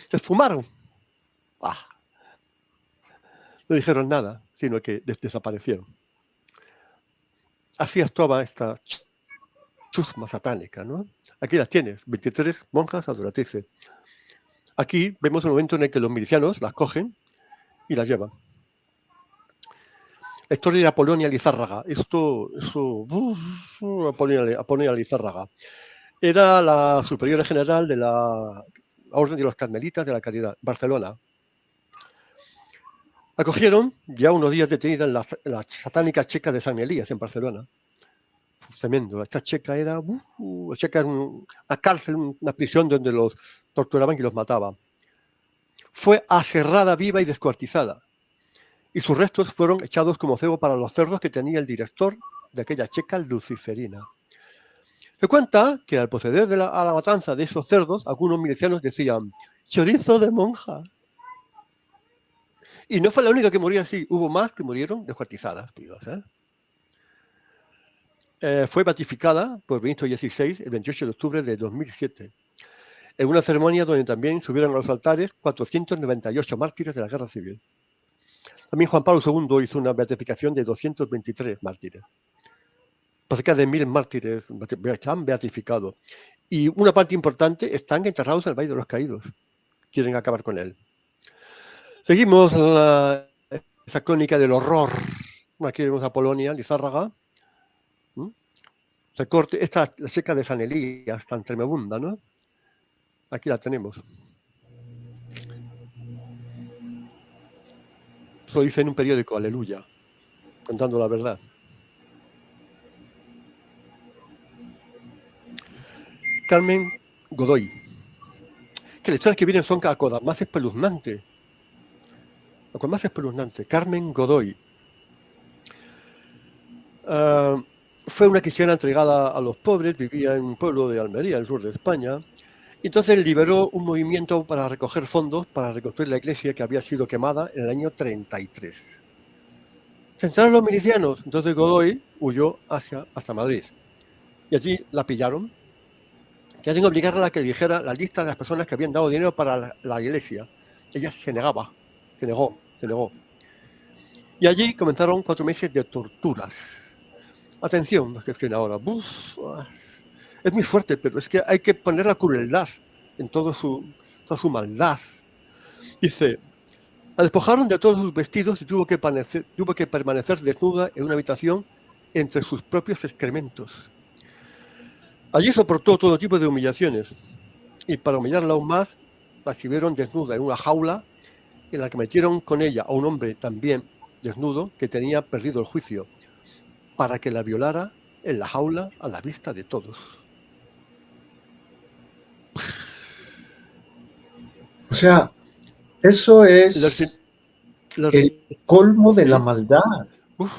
Se esfumaron. ¡Pah! No dijeron nada, sino que desaparecieron. Así actuaba esta chusma satánica, ¿no? Aquí las tienes, 23 monjas adoratrices. Aquí vemos el momento en el que los milicianos las cogen y las llevan. La historia de Apolonia Lizárraga. Apolonia Lizárraga. Era la superiora general de la Orden de los Carmelitas de la Caridad, Barcelona. La cogieron ya unos días detenida en la satánica checa de San Elías, en Barcelona. Tremendo. Esta checa era una cárcel, una prisión donde los torturaban y los mataban. Fue aserrada viva y descuartizada. Y sus restos fueron echados como cebo para los cerdos que tenía el director de aquella checa luciferina. Se cuenta que al proceder a la matanza de esos cerdos, algunos milicianos decían: chorizo de monja. Y no fue la única que murió así, hubo más que murieron descuartizadas. Fue beatificada por Benito XVI el 28 de octubre de 2007, en una ceremonia donde también subieron a los altares 498 mártires de la Guerra Civil. También Juan Pablo II hizo una beatificación de 223 mártires. Cerca de 1000 mártires están beatificados. Y una parte importante están enterrados en el Valle de los Caídos. Quieren acabar con él. Seguimos esa crónica del horror. Aquí vemos a Apolonia Lizárraga. Recorte, esta la checa de San Elías, tan tremenda, ¿no? Aquí la tenemos. Eso dice en un periódico, Aleluya, contando la verdad. Carmen Godoy. Que las historias que vienen son cada cosa más espeluznante. Lo que más espeluznante. Carmen Godoy. Fue una cristiana entregada a los pobres, vivía en un pueblo de Almería, el sur de España. Y entonces lideró un movimiento para recoger fondos para reconstruir la iglesia que había sido quemada en el año 33. Se enteraron los milicianos, entonces Godoy huyó hasta Madrid. Y allí la pillaron. Querían obligarla a que dijera la lista de las personas que habían dado dinero para la iglesia. Ella se negaba, se negó. Y allí comenzaron 4 meses de torturas. Atención, lo que viene ahora. Es muy fuerte, pero es que hay que poner la crueldad en toda su maldad. Dice: la despojaron de todos sus vestidos y tuvo que permanecer desnuda en una habitación entre sus propios excrementos. Allí soportó todo tipo de humillaciones, y para humillarla aún más, la exhibieron desnuda en una jaula en la que metieron con ella a un hombre también desnudo que tenía perdido el juicio, para que la violara en la jaula a la vista de todos. O sea, eso es el colmo de la maldad. Uf.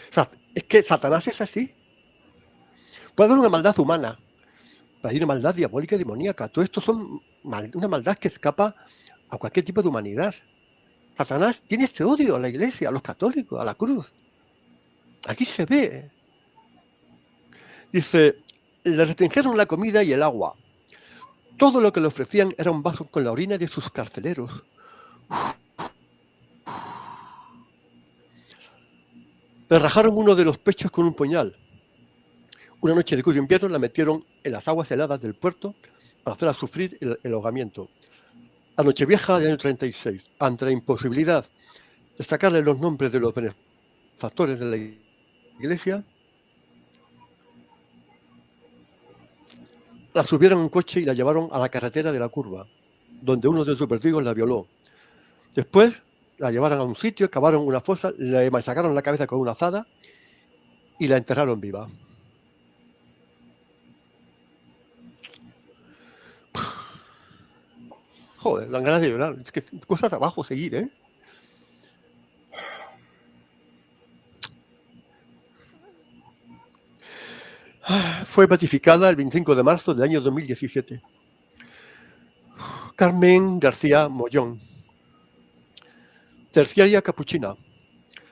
O sea, es que Satanás es así. Puede haber una maldad humana, puede haber una maldad diabólica y demoníaca. Todo esto son una maldad que escapa a cualquier tipo de humanidad. Satanás tiene este odio a la iglesia, a los católicos, a la cruz. Aquí se ve. Dice: le restringieron la comida y el agua. Todo lo que le ofrecían era un vaso con la orina de sus carceleros. Le rajaron uno de los pechos con un puñal. Una noche de crudo invierno la metieron en las aguas heladas del puerto para hacerla sufrir el ahogamiento. La Nochevieja del año 36, ante la imposibilidad de sacarle los nombres de los benefactores de la iglesia, la subieron en un coche y la llevaron a la carretera de la Curva, donde uno de sus verdugos la violó. Después la llevaron a un sitio, cavaron una fosa, le machacaron la cabeza con una azada y la enterraron viva. Joder, dan ganas de llorar. Es que cuesta trabajo seguir, ¿eh? Fue beatificada el 25 de marzo del año 2017. Carmen García Mollón, terciaria capuchina.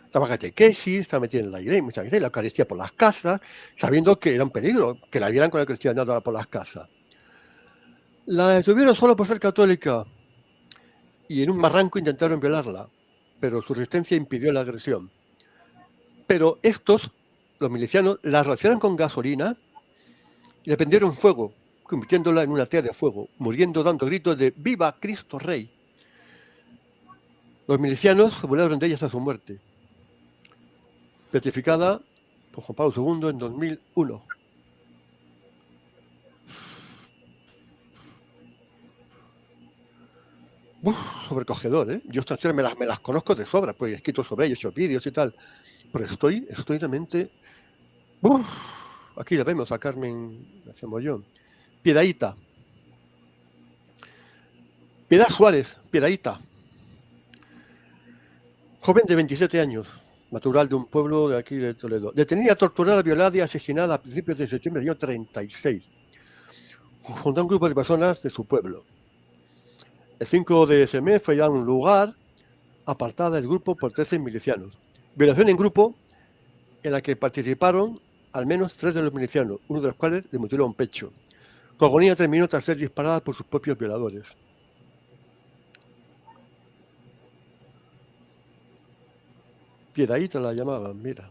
Estaba catequesis, estaba metida en la iglesia, mucha gente, la Eucaristía por las casas, sabiendo que era un peligro, que la vieran con la Eucaristía andando por las casas. La detuvieron solo por ser católica y en un barranco intentaron violarla, pero su resistencia impidió la agresión. Pero estos, los milicianos, la rociaron con gasolina y le prendieron fuego, convirtiéndola en una tea de fuego, muriendo dando gritos de ¡Viva Cristo Rey! Los milicianos se burlaron de ella hasta su muerte. Beatificada por Juan Pablo II en 2001. Sobrecogedor, ¿eh? Yo estas historias me las conozco de sobra, pues he escrito sobre ellos, hecho vídeos y tal. Pero estoy realmente... Aquí la vemos a Carmen Mollón. Piedaíta. Piedad Suárez, Piedaíta. Joven de 27 años, natural de un pueblo de aquí de Toledo. Detenida, torturada, violada y asesinada a principios de septiembre del año 36. Junto a un grupo de personas de su pueblo. El 5 de ese mes fue ya a un lugar apartada del grupo por 13 milicianos. Violación en grupo en la que participaron al menos 3 de los milicianos, uno de los cuales le mutiló un pecho. Su agonía terminó tras ser disparada por sus propios violadores. Piedaíta la llamaban, mira.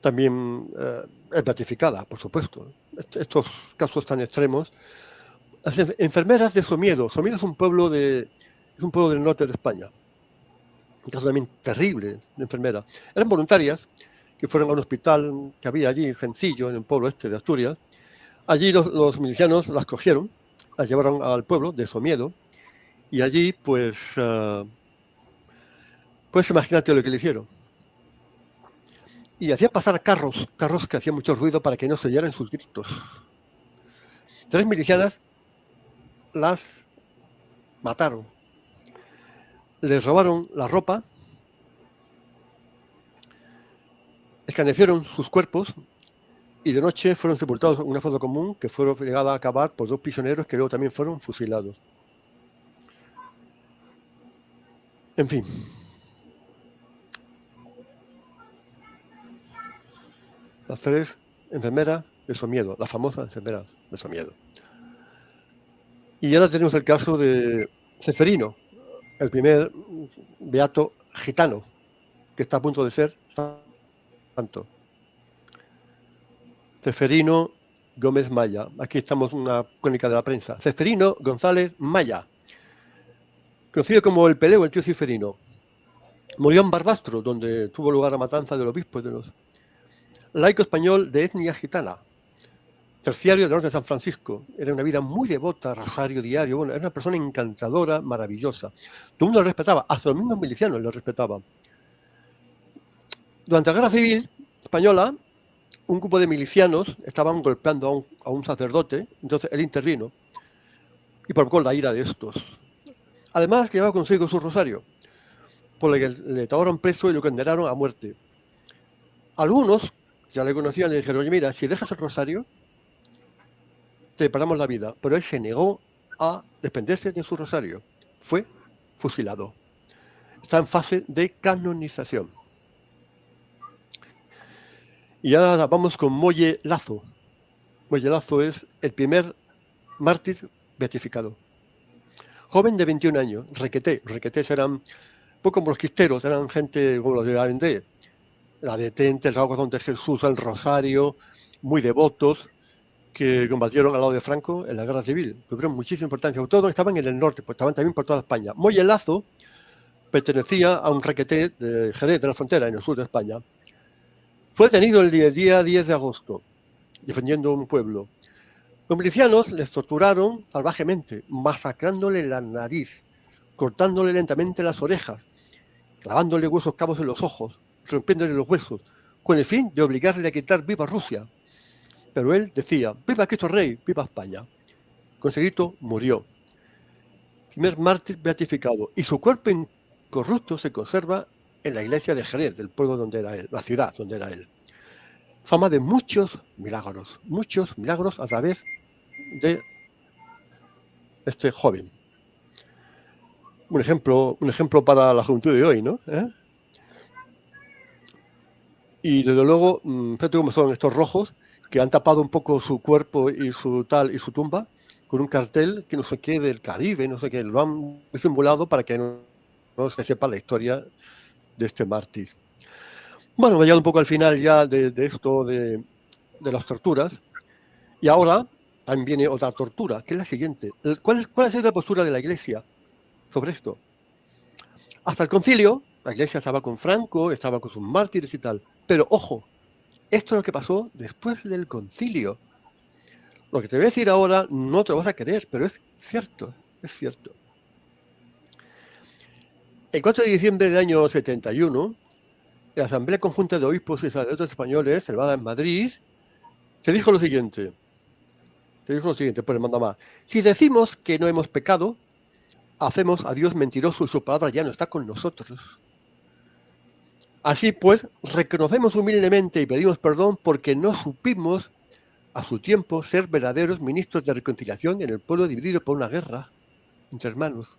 También es beatificada, por supuesto. Estos casos tan extremos. Las enfermeras de Somiedo. Somiedo es un pueblo del norte de España. Un caso también terrible de enfermeras. Eran voluntarias que fueron a un hospital que había allí, sencillo, en el pueblo este de Asturias. Allí los milicianos las cogieron, las llevaron al pueblo de Somiedo y allí, pues imagínate lo que le hicieron. Y hacían pasar carros que hacían mucho ruido para que no se oyeran sus gritos. 3 milicianas las mataron. Les robaron la ropa, escanecieron sus cuerpos y de noche fueron sepultados en una fosa común que fue obligada a acabar por 2 prisioneros que luego también fueron fusilados. En fin. Las 3 enfermeras de Somiedo, las famosas enfermeras de Somiedo. Y ahora tenemos el caso de Ceferino, el primer beato gitano, que está a punto de ser santo. Ceferino Gómez Maya. Aquí estamos una crónica de la prensa. Ceferino González Maya, conocido como el Peleo, el tío Ceferino. Murió en Barbastro, donde tuvo lugar la matanza del obispo de los... Laico español de etnia gitana. Terciario del norte de San Francisco. Era una vida muy devota, rosario diario. Bueno, era una persona encantadora, maravillosa. Todo el mundo lo respetaba, hasta los mismos milicianos lo respetaban. Durante la Guerra Civil Española, un grupo de milicianos estaban golpeando a un sacerdote, entonces él intervino y provocó la ira de estos. Además, llevaba consigo su rosario, por lo que le tomaron preso y lo condenaron a muerte. Algunos, ya le conocían, le dijeron: oye, mira, si dejas el rosario, te paramos la vida. Pero él se negó a desprenderse de su rosario. Fue fusilado. Está en fase de canonización. Y ahora vamos con Molle Lazo. Molle Lazo es el primer mártir beatificado. Joven de 21 años, requetés eran poco como los quisteros, eran gente como los de Allende, la detente, el Sagrado Corazón de Jesús, el Rosario, muy devotos, que combatieron al lado de Franco en la Guerra Civil, tuvieron muchísima importancia, sobre todo estaban en el norte, pues estaban también por toda España. Molle Lazo pertenecía a un requeté de Jerez, de la frontera, en el sur de España. Fue detenido el día 10 de agosto, defendiendo un pueblo. Los milicianos les torturaron salvajemente, masacrándole la nariz, cortándole lentamente las orejas, clavándole huesos cabos en los ojos, rompiéndole los huesos, con el fin de obligarle a quitar viva Rusia. Pero él decía, viva Cristo Rey, viva España. Conseguito murió. Primer mártir beatificado, y su cuerpo incorrupto se conserva en la iglesia de Jerez, del pueblo donde era él, la ciudad donde era él. Fama de muchos milagros a través de este joven. Un ejemplo para la juventud de hoy, ¿no? Y desde luego, fíjate cómo son estos rojos, que han tapado un poco su cuerpo y su tumba, con un cartel que no sé qué del Caribe, no sé qué, lo han simulado para que no se sepa la historia de este mártir. Bueno, me he llegado un poco al final ya de esto de las torturas, y ahora también viene otra tortura, que es la siguiente. ¿Cuál es la postura de la Iglesia sobre esto? Hasta el concilio, la Iglesia estaba con Franco, estaba con sus mártires y tal, pero ojo, esto es lo que pasó después del concilio. Lo que te voy a decir ahora no te lo vas a creer, pero es cierto, es cierto. El 4 de diciembre del año 71, la Asamblea Conjunta de Obispos y Sacerdotes Españoles, celebrada en Madrid, se dijo lo siguiente, por el mandamás: si decimos que no hemos pecado, hacemos a Dios mentiroso y su palabra ya no está con nosotros. Así pues, reconocemos humildemente y pedimos perdón porque no supimos a su tiempo ser verdaderos ministros de reconciliación en el pueblo dividido por una guerra entre hermanos.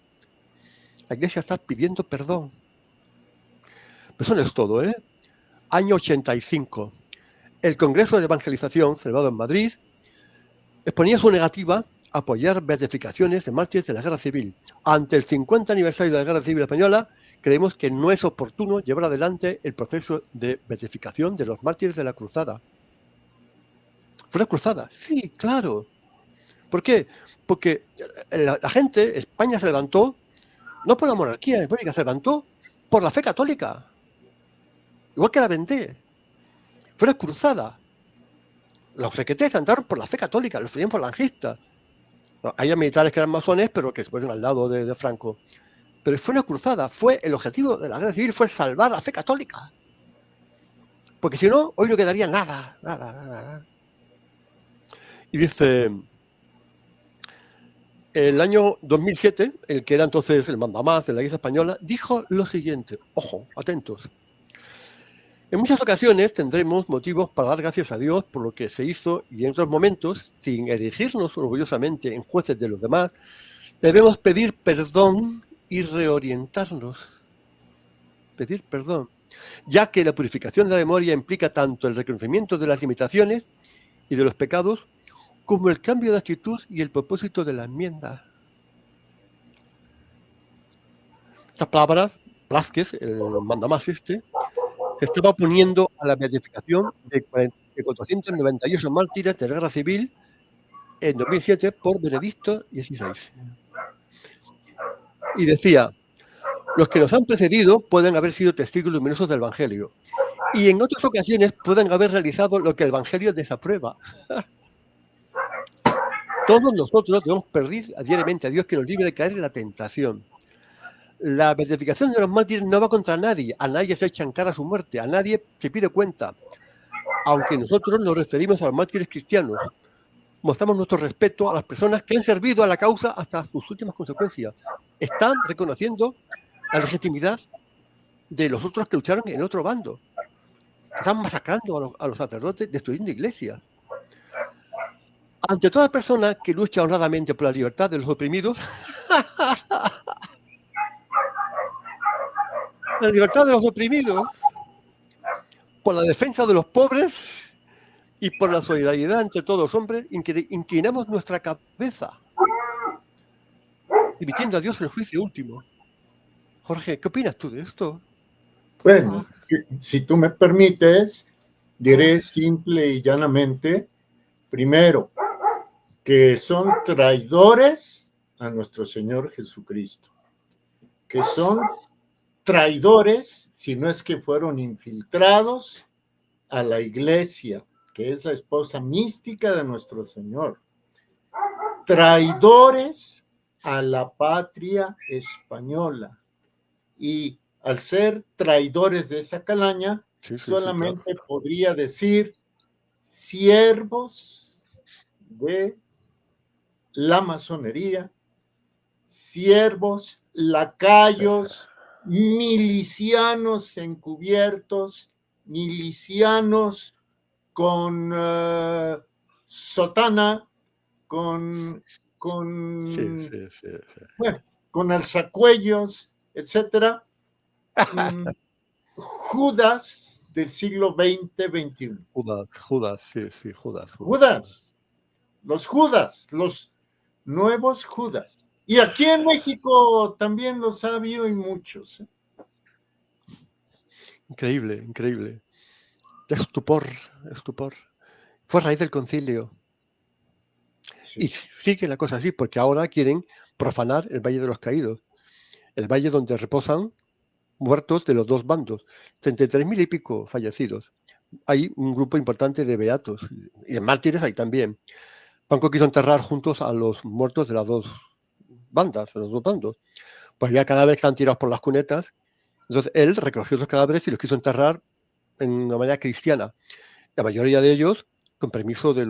La Iglesia está pidiendo perdón. Pero eso no es todo, ¿eh? Año 85. El Congreso de Evangelización, celebrado en Madrid, exponía su negativa a apoyar beatificaciones de mártires de la Guerra Civil. Ante el 50 aniversario de la Guerra Civil Española, creemos que no es oportuno llevar adelante el proceso de beatificación de los mártires de la Cruzada. ¿Fue una cruzada? Sí, claro. ¿Por qué? Porque la gente, España se levantó, no por la monarquía hispánica, se levantó por la fe católica. Igual que la Vendée. Fue una cruzada. Los requetés andaron por la fe católica, los tenían falangistas. No, había militares que eran masones, pero que se fueron al lado de Franco. Pero fue una cruzada. El objetivo de la guerra civil fue salvar la fe católica. Porque si no, hoy no quedaría nada. Y dice, el año 2007, el que era entonces el mandamás de la Iglesia Española, dijo lo siguiente. Ojo, atentos. En muchas ocasiones tendremos motivos para dar gracias a Dios por lo que se hizo, y en otros momentos, sin erigirnos orgullosamente en jueces de los demás, debemos pedir perdón y reorientarnos. Pedir perdón, ya que la purificación de la memoria implica tanto el reconocimiento de las limitaciones y de los pecados, como el cambio de actitud y el propósito de la enmienda. Estas palabras, Blázquez, el mandamás se estaba oponiendo a la beatificación de 498 mártires de la Guerra Civil en 2007 por Benedicto XVI. Y decía, los que nos han precedido pueden haber sido testigos luminosos del Evangelio, y en otras ocasiones pueden haber realizado lo que el Evangelio desaprueba. Todos nosotros debemos pedir diariamente a Dios que nos libre de caer en la tentación. La beatificación de los mártires no va contra nadie, a nadie se echa en cara su muerte, a nadie se pide cuenta. Aunque nosotros nos referimos a los mártires cristianos, mostramos nuestro respeto a las personas que han servido a la causa hasta sus últimas consecuencias. Están reconociendo la legitimidad de los otros que lucharon en el otro bando. Están masacrando a los sacerdotes, destruyendo iglesias. Ante toda persona que lucha honradamente por la libertad de los oprimidos, la libertad de los oprimidos, por la defensa de los pobres y por la solidaridad entre todos los hombres, inclinamos nuestra cabeza, emitiendo a Dios el juicio último. Jorge, ¿qué opinas tú de esto? Bueno, si tú me permites, diré simple y llanamente, primero, que son traidores a nuestro Señor Jesucristo, que son traidores, si no es que fueron infiltrados a la iglesia, que es la esposa mística de nuestro Señor. Traidores a la patria española. Y al ser traidores de esa calaña, Sí, sí, sí, claro. solamente podría decir siervos de la masonería, siervos, lacayos, milicianos encubiertos, milicianos con sotana, con, Sí, con, sí, sí, sí. bueno, con alzacuellos, etcétera. Judas del siglo XX-XXI. Judas, sí, sí, Judas. Judas, los nuevos Judas. Y aquí en México también los ha habido y muchos. Increíble, increíble. Estupor, estupor. Fue a raíz del concilio. Sí. Y sigue la cosa así, porque ahora quieren profanar el Valle de los Caídos, el valle donde reposan muertos de los dos bandos, 33.000 y pico fallecidos. Hay un grupo importante de beatos y de mártires hay también. Franco quiso enterrar juntos a los muertos de las dos bandas, de los dos bandos. Pues había cadáveres que están tirados por las cunetas. Entonces él recogió los cadáveres y los quiso enterrar en una manera cristiana. La mayoría de ellos con permiso de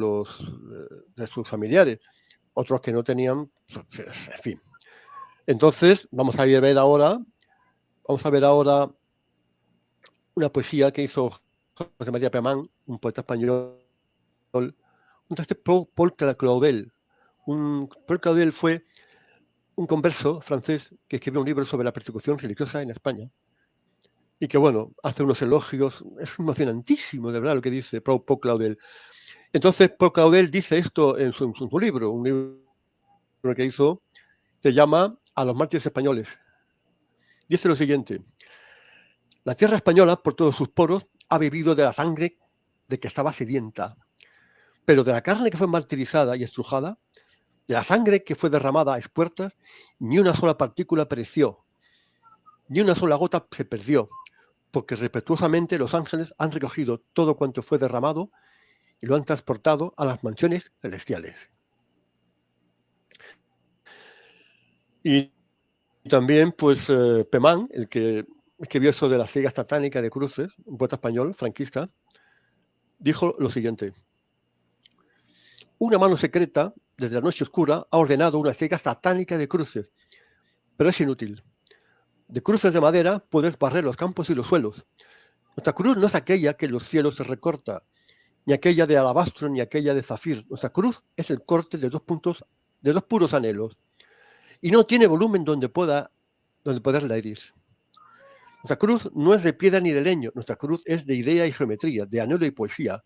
sus familiares, otros que no tenían, en fin. Entonces vamos a ver ahora una poesía que hizo José María Pemán, un poeta español, contra este Paul Claudel. Paul Claudel fue un converso francés que escribió un libro sobre la persecución religiosa en España y que, bueno, hace unos elogios, es emocionantísimo, de verdad, lo que dice Paul Claudel. Entonces, Paul Claudel dice esto en su libro, un libro que hizo, se llama A los mártires españoles. Dice lo siguiente: la tierra española, por todos sus poros, ha bebido de la sangre de que estaba sedienta, pero de la carne que fue martirizada y estrujada, de la sangre que fue derramada a espuertas, ni una sola partícula pereció, ni una sola gota se perdió, porque respetuosamente los ángeles han recogido todo cuanto fue derramado y lo han transportado a las mansiones celestiales. Y también, pues, Pemán, el que escribió eso de la ciega satánica de cruces, un poeta español, franquista, dijo lo siguiente: una mano secreta, desde la noche oscura, ha ordenado una ciega satánica de cruces, pero es inútil. De cruces de madera puedes barrer los campos y los suelos. Nuestra cruz no es aquella que los cielos se recorta, ni aquella de alabastro, ni aquella de zafir. Nuestra cruz es el corte de dos puntos, de dos puros anhelos, y no tiene volumen donde poderla herir. Nuestra cruz no es de piedra ni de leño, nuestra cruz es de idea y geometría, de anhelo y poesía,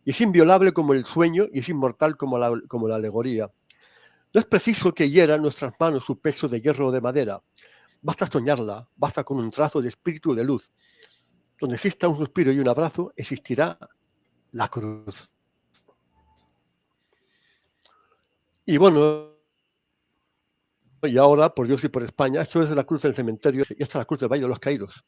y es inviolable como el sueño y es inmortal como la alegoría. No es preciso que hiera en nuestras manos su peso de hierro o de madera. Basta soñarla, basta con un trazo de espíritu de luz. Donde exista un suspiro y un abrazo, existirá la cruz. Y bueno, y ahora, por Dios y por España, esto es la cruz del cementerio y esta es la cruz del Valle de los Caídos.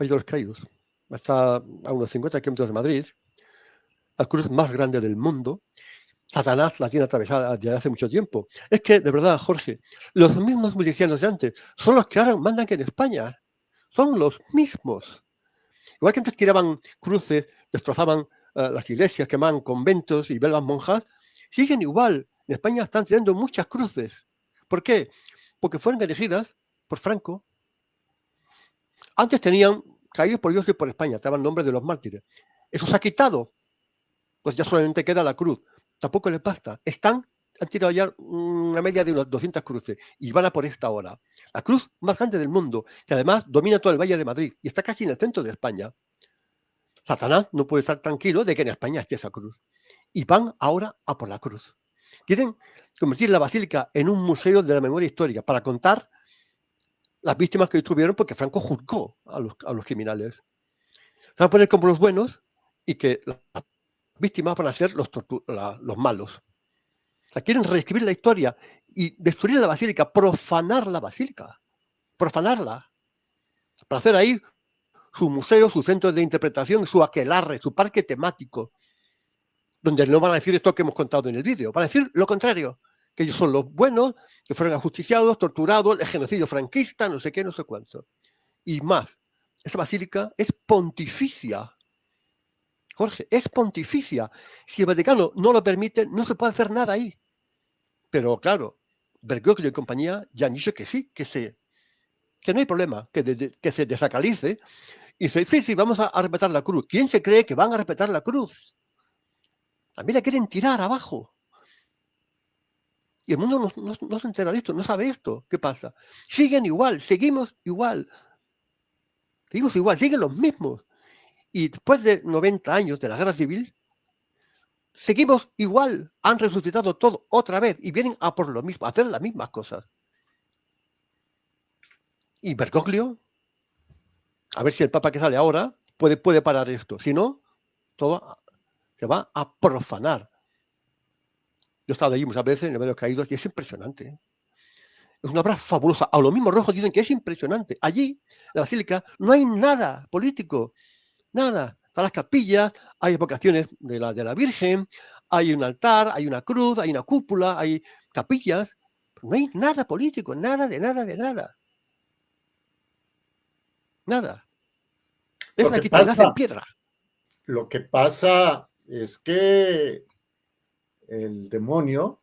Valle de los Caídos. Está a unos 50 kilómetros de Madrid, la cruz más grande del mundo. Satanás la tiene atravesada desde hace mucho tiempo. Es que, de verdad, Jorge, los mismos milicianos de antes son los que ahora mandan que en España. Son los mismos. Igual que antes tiraban cruces, destrozaban las iglesias, quemaban conventos y velas monjas, siguen igual. En España están tirando muchas cruces. ¿Por qué? Porque fueron elegidas por Franco. Antes tenían, caídos por Dios y por España, estaban nombres de los mártires. Eso se ha quitado. Pues ya solamente queda la cruz. Tampoco les basta. Han tirado ya una media de unas 200 cruces y van a por esta hora. La cruz más grande del mundo, que además domina todo el Valle de Madrid y está casi en el centro de España. Satanás no puede estar tranquilo de que en España esté esa cruz. Y van ahora a por la cruz. Quieren convertir la basílica en un museo de la memoria histórica para contar las víctimas que tuvieron porque Franco juzgó a los criminales. Se van a poner como los buenos y que las víctimas van a ser los malos. O sea, quieren reescribir la historia y destruir la basílica, profanar la basílica, profanarla, para hacer ahí su museo, su centro de interpretación, su aquelarre, su parque temático. donde no van a decir esto que hemos contado en el vídeo, van a decir lo contrario, que ellos son los buenos, que fueron ajusticiados, torturados, el genocidio franquista, no sé qué, no sé cuánto. Y más, esa basílica es pontificia. Jorge, es pontificia. Si el Vaticano no lo permite, no se puede hacer nada ahí. Pero claro, Bergoglio y compañía ya han dicho que sí, que no hay problema, que se desacralice. Y dice, sí, vamos a respetar la cruz. ¿Quién se cree que van a respetar la cruz? A mí la quieren tirar abajo. Y el mundo no se entera de esto, no sabe esto. ¿Qué pasa? Siguen igual, seguimos igual. Seguimos igual, siguen los mismos. Y después de 90 años de la guerra civil, seguimos igual. Han resucitado todo otra vez y vienen a por lo mismo, a hacer las mismas cosas. Y Bergoglio, a ver si el Papa que sale ahora puede parar esto. Si no, todo se va a profanar. Yo he estado allí muchas veces en el medio caídos y es impresionante. Es una obra fabulosa. A los mismos rojos dicen que es impresionante. Allí, en la basílica, no hay nada político. Nada. Están las capillas, hay evocaciones de la Virgen, hay un altar, hay una cruz, hay una cúpula, hay capillas. Pero no hay nada político, nada de nada de nada. Nada. Es Lo la que quitalidad en pasa, piedra. lo que pasa es que el demonio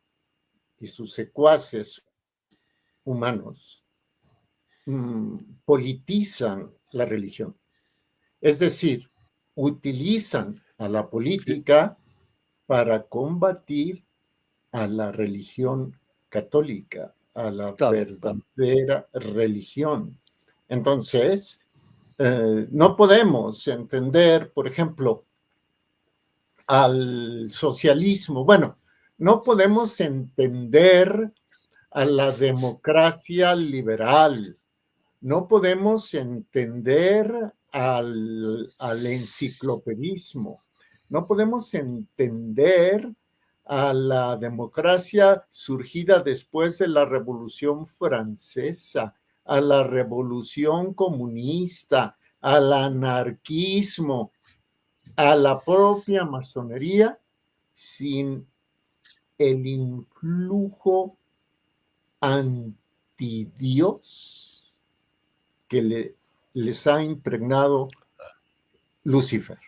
y sus secuaces humanos politizan la religión. Es decir, utilizan a la política para combatir a la religión católica, a la Claro, claro. verdadera religión. Entonces, no podemos entender, por ejemplo, al socialismo. Bueno, no podemos entender a la democracia liberal. No podemos entender al enciclopedismo. No podemos entender a la democracia surgida después de la Revolución Francesa, a la Revolución Comunista, al anarquismo, a la propia masonería, sin el influjo antidios que les ha impregnado Lucifer.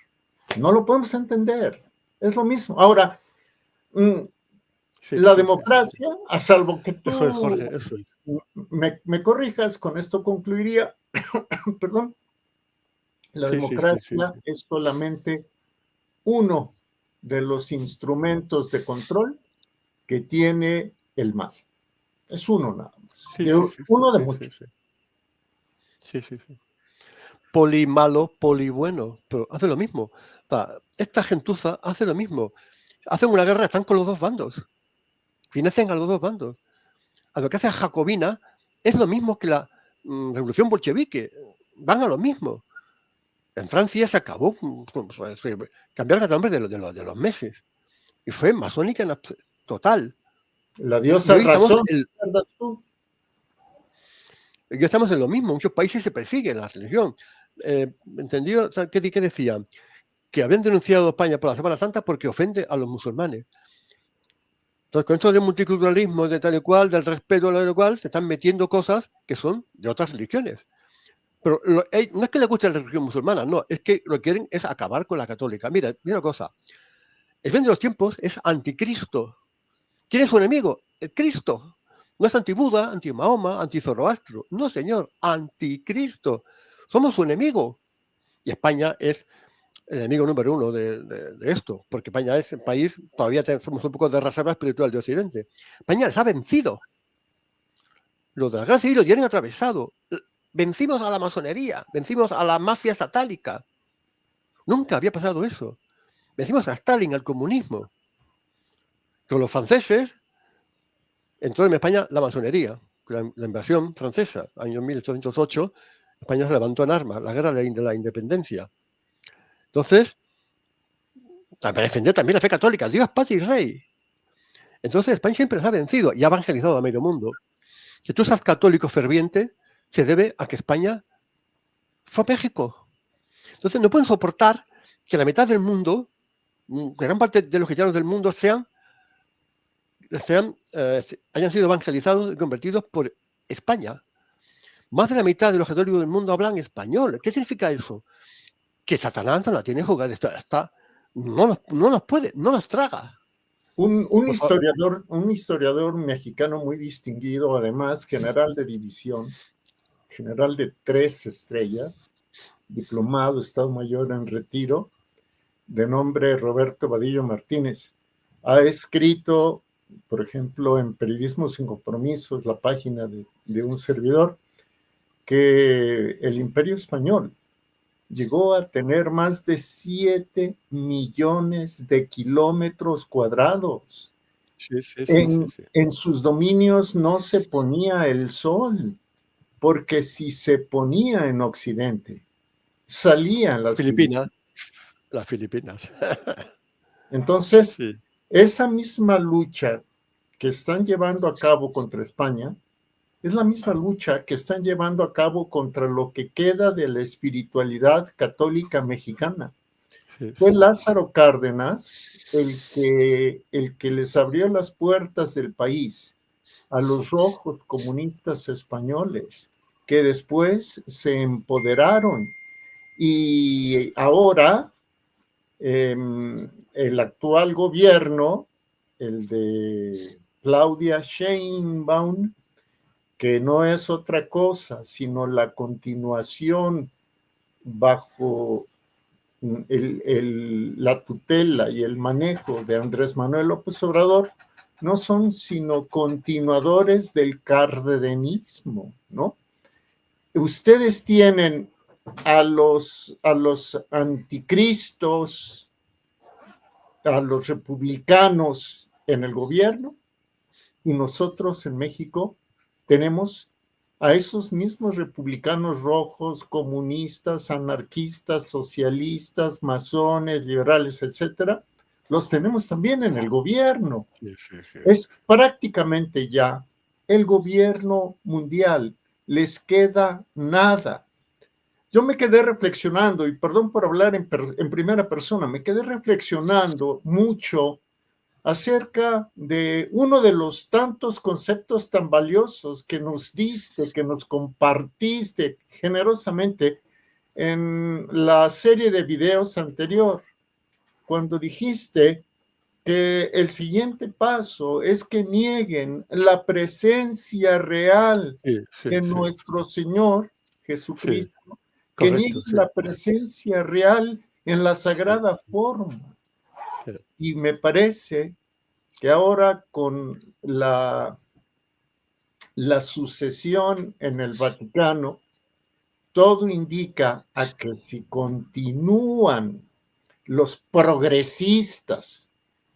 No lo podemos entender. Es lo mismo. Ahora, la democracia, a salvo que tú Jorge, eso es. me corrijas, con esto concluiría, perdón, la democracia es solamente uno de los instrumentos de control que tiene el mal. Es uno nada más. Uno de muchos. Sí. Poli malo, poli bueno, pero hace lo mismo. O sea, esta gentuza hace lo mismo. Hacen una guerra, están con los dos bandos. Financian a los dos bandos. A lo que hace Jacobina es lo mismo que la revolución bolchevique. Van a lo mismo. En Francia se acabó, cambiaron el nombre de los meses. Y fue masónica total. La diosa razón, ¿recuerdas tú? Ya estamos en lo mismo. En muchos países se persigue la religión. ¿Entendido? ¿Qué decía? Que habían denunciado a España por la Semana Santa porque ofende a los musulmanes. Entonces, con esto del multiculturalismo, de tal y cual, del respeto a lo cual, se están metiendo cosas que son de otras religiones. Pero no es que les guste la religión musulmana, no, es que lo que quieren es acabar con la católica. Mira una cosa. El fin de los tiempos es anticristo. ¿Quién es su enemigo? El Cristo. No es anti-Buda, anti-Mahoma, anti-Zoroastro. No, señor, anticristo. Somos su enemigo. Y España es el enemigo número uno de esto, porque España es el país, todavía somos un poco de reserva espiritual de Occidente. España les ha vencido. Los de la guerra civil lo tienen atravesado. Vencimos a la masonería, vencimos a la mafia satánica. Nunca había pasado eso. Vencimos a Stalin, al comunismo. Con los franceses entró en España la masonería, la invasión francesa, año 1808, España se levantó en armas, la guerra de la independencia. Entonces, para defender también la fe católica, Dios, paz y rey. Entonces España siempre se ha vencido y ha evangelizado a medio mundo. Que tú seas católico ferviente se debe a que España fue a México. Entonces no pueden soportar que la mitad del mundo gran parte de los cristianos del mundo hayan sido evangelizados y convertidos por España. Más de la mitad de los católicos del mundo hablan español. ¿Qué significa eso? Que Satanás no la tiene jugada, no nos traga. Un historiador mexicano muy distinguido, además, general de división, general de 3 estrellas, diplomado, Estado Mayor en retiro, de nombre Roberto Vadillo Martínez. Ha escrito, por ejemplo, en Periodismo Sin Compromisos, la página de un servidor, que el Imperio Español llegó a tener más de 7 millones de kilómetros cuadrados. En sus dominios no se ponía el sol, porque si se ponía en Occidente, salían las Filipinas. Las Filipinas. Entonces, esa misma lucha que están llevando a cabo contra España es la misma lucha que están llevando a cabo contra lo que queda de la espiritualidad católica mexicana. Fue Lázaro Cárdenas el que les abrió las puertas del país a los rojos comunistas españoles, que después se empoderaron. Y ahora el actual gobierno, el de Claudia Sheinbaum, que no es otra cosa sino la continuación bajo la tutela y el manejo de Andrés Manuel López Obrador, no son sino continuadores del cardenismo, ¿no? Ustedes tienen a los anticristos, a los republicanos en el gobierno, y nosotros en México tenemos a esos mismos republicanos rojos, comunistas, anarquistas, socialistas, masones, liberales, etcétera, los tenemos también en el gobierno. Es prácticamente ya el gobierno mundial. Les queda nada. Yo me quedé reflexionando, y perdón por hablar en primera persona, me quedé reflexionando mucho acerca de uno de los tantos conceptos tan valiosos que nos diste, que nos compartiste generosamente en la serie de videos anterior, cuando dijiste que el siguiente paso es que nieguen la presencia real de nuestro Señor Jesucristo, que nieguen la presencia real en la sagrada forma. Y me parece que ahora con la sucesión en el Vaticano, todo indica a que si continúan los progresistas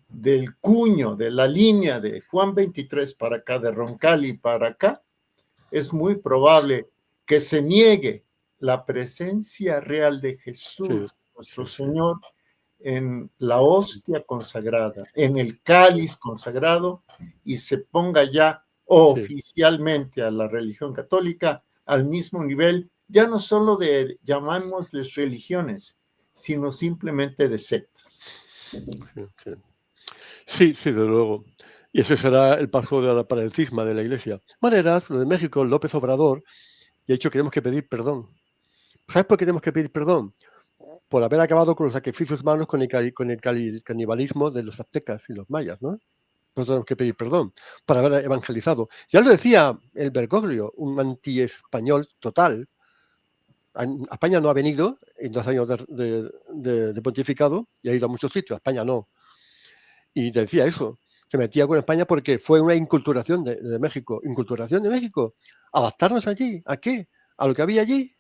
del cuño, de la línea de Juan 23 para acá, de Roncalli para acá, es muy probable que se niegue la presencia real de Jesús, nuestro Señor, en la hostia consagrada, en el cáliz consagrado, y se ponga ya oficialmente a la religión católica al mismo nivel, ya no solo de, llamémosles religiones, sino simplemente de sectas. Sí, desde luego. Y ese será el paso para el cisma de la Iglesia. De maneras, lo de México, López Obrador, y ha dicho que tenemos que pedir perdón. ¿Sabes por qué tenemos que pedir perdón? Por haber acabado con los sacrificios humanos, con el canibalismo de los aztecas y los mayas, ¿no? Nosotros tenemos que pedir perdón por haber evangelizado. Ya lo decía el Bergoglio, un anti-español total. A España no ha venido en 2 años de pontificado y ha ido a muchos sitios, a España no. Y decía eso, se metía con España porque fue una inculturación de México. ¿Inculturación de México? ¿Adaptarnos allí? ¿A qué? ¿A lo que había allí?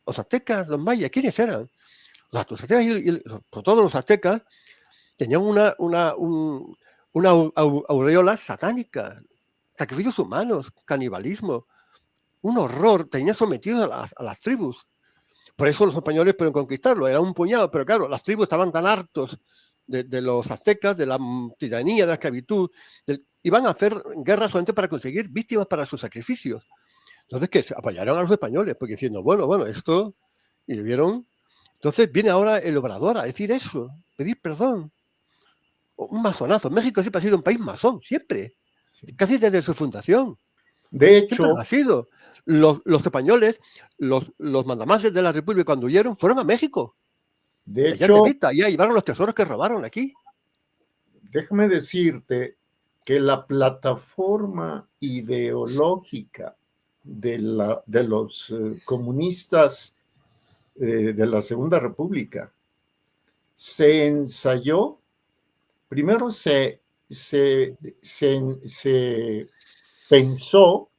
Los aztecas, los mayas, ¿quiénes eran? Los aztecas por todos los aztecas tenían una aureola satánica, sacrificios humanos, canibalismo, un horror, tenían sometidos a las tribus. Por eso los españoles pudieron conquistarlo, era un puñado, pero claro, las tribus estaban tan hartos de los aztecas, de la tiranía, de la esclavitud, iban a hacer guerras solamente para conseguir víctimas para sus sacrificios. Entonces, que se apoyaron a los españoles, porque diciendo, bueno, esto, y lo vieron. Entonces viene ahora el obrador a decir eso, pedir perdón. un masonazo. México siempre ha sido un país masón, siempre, Sí. casi desde su fundación. De Siempre hecho, lo ha sido. Los españoles, los mandamases de la República, cuando huyeron, fueron a México. de Allá te hecho, vista, allá llevaron los tesoros que robaron aquí. déjame decirte que la plataforma ideológica de los comunistas de la Segunda República se ensayó, primero se pensó,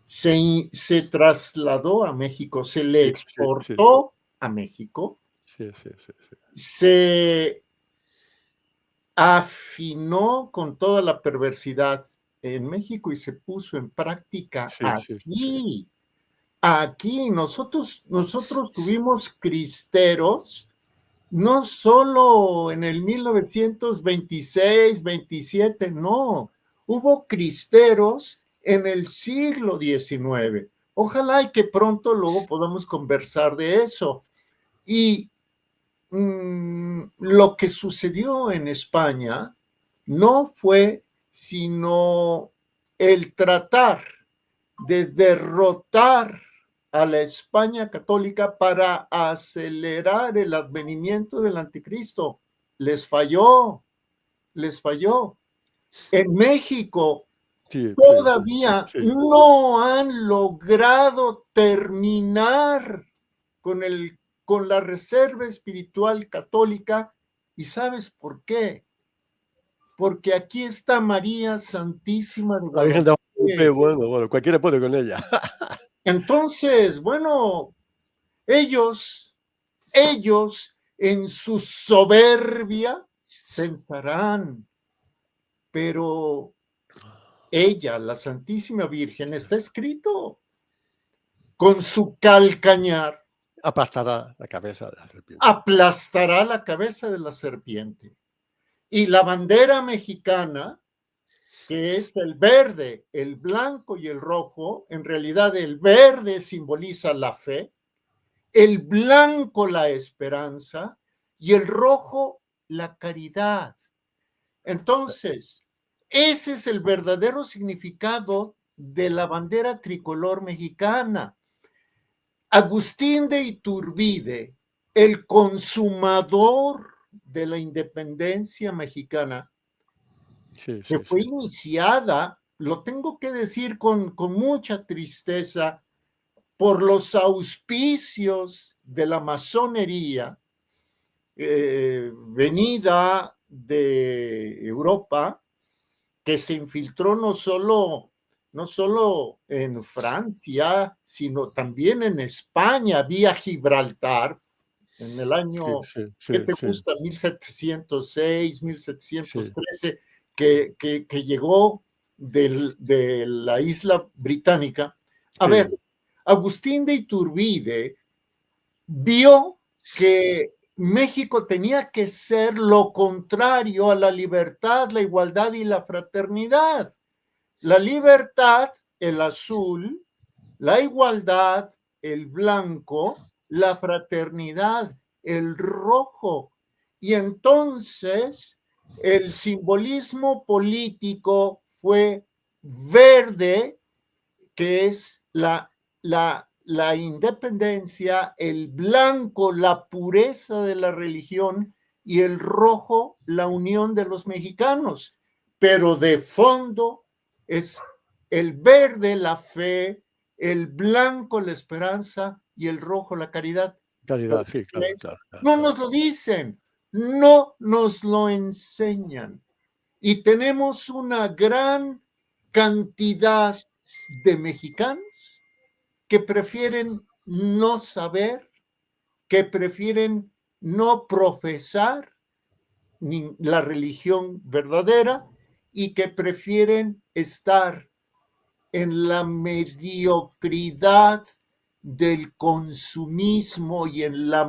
se trasladó a México, se le Sí, sí, sí, exportó a México, sí, sí, sí, sí. se afinó con toda la perversidad en México y se puso en práctica Sí, sí, sí. aquí. Aquí nosotros tuvimos cristeros, no solo en el 1926, 27, no, hubo cristeros en el siglo XIX. Ojalá y que pronto luego podamos conversar de eso. Y lo que sucedió en España no fue sino el tratar de derrotar a la España católica para acelerar el advenimiento del anticristo. Les falló, les falló. En México Sí, sí, sí, sí, todavía sí. no han logrado terminar con, con la reserva espiritual católica. ¿Y sabes por qué? Porque aquí está María Santísima de La Virgen de Guadalupe, Guadalupe. bueno, cualquiera puede con ella. Entonces, bueno, ellos en su soberbia pensarán, pero ella, la Santísima Virgen, está escrito con su calcañar, Aplastará la cabeza de la serpiente. aplastará la cabeza de la serpiente. Y la bandera mexicana, que es el verde, el blanco y el rojo, en realidad el verde simboliza la fe, el blanco la esperanza y el rojo la caridad. Entonces, ese es el verdadero significado de la bandera tricolor mexicana. Agustín de Iturbide, el consumador de la independencia mexicana, Sí, que sí, fue sí. iniciada, lo tengo que decir con mucha tristeza, por los auspicios de la masonería venida de Europa, que se infiltró no solo en Francia, sino también en España, vía Gibraltar, en el Sí, año, sí, ¿qué sí, te sí, gusta? 1706, sí. 1713, que llegó de la isla británica. A ver, Sí, Agustín de Iturbide vio que México tenía que ser lo contrario a la libertad, la igualdad y la fraternidad. La libertad, el azul, la igualdad, el blanco, la fraternidad, el rojo. Y entonces el simbolismo político fue verde, que es la independencia, el blanco, la pureza de la religión, y el rojo, la unión de los mexicanos. Pero de fondo es el verde, la fe, el blanco, la esperanza, y el rojo, la caridad. calidad, sí, claro, claro, claro, No claro. nos lo dicen, no nos lo enseñan. Y tenemos una gran cantidad de mexicanos que prefieren no saber, que prefieren no profesar la religión verdadera y que prefieren estar en la mediocridad del consumismo y en la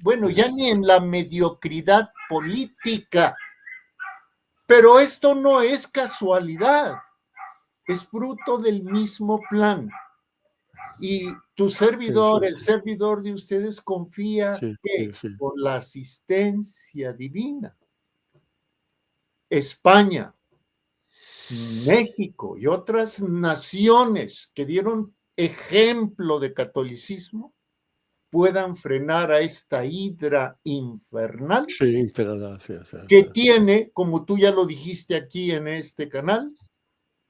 bueno, ya ni en la mediocridad política. Pero esto no es casualidad, es fruto del mismo plan. Y tu Sí, sí, servidor, el sí, servidor de ustedes, confía sí, sí, que sí. por la asistencia divina. España, México y otras naciones que dieron ejemplo de catolicismo puedan frenar a esta hidra infernal Sí, pero no, sí, sí, que sí. tiene, como tú ya lo dijiste aquí en este canal,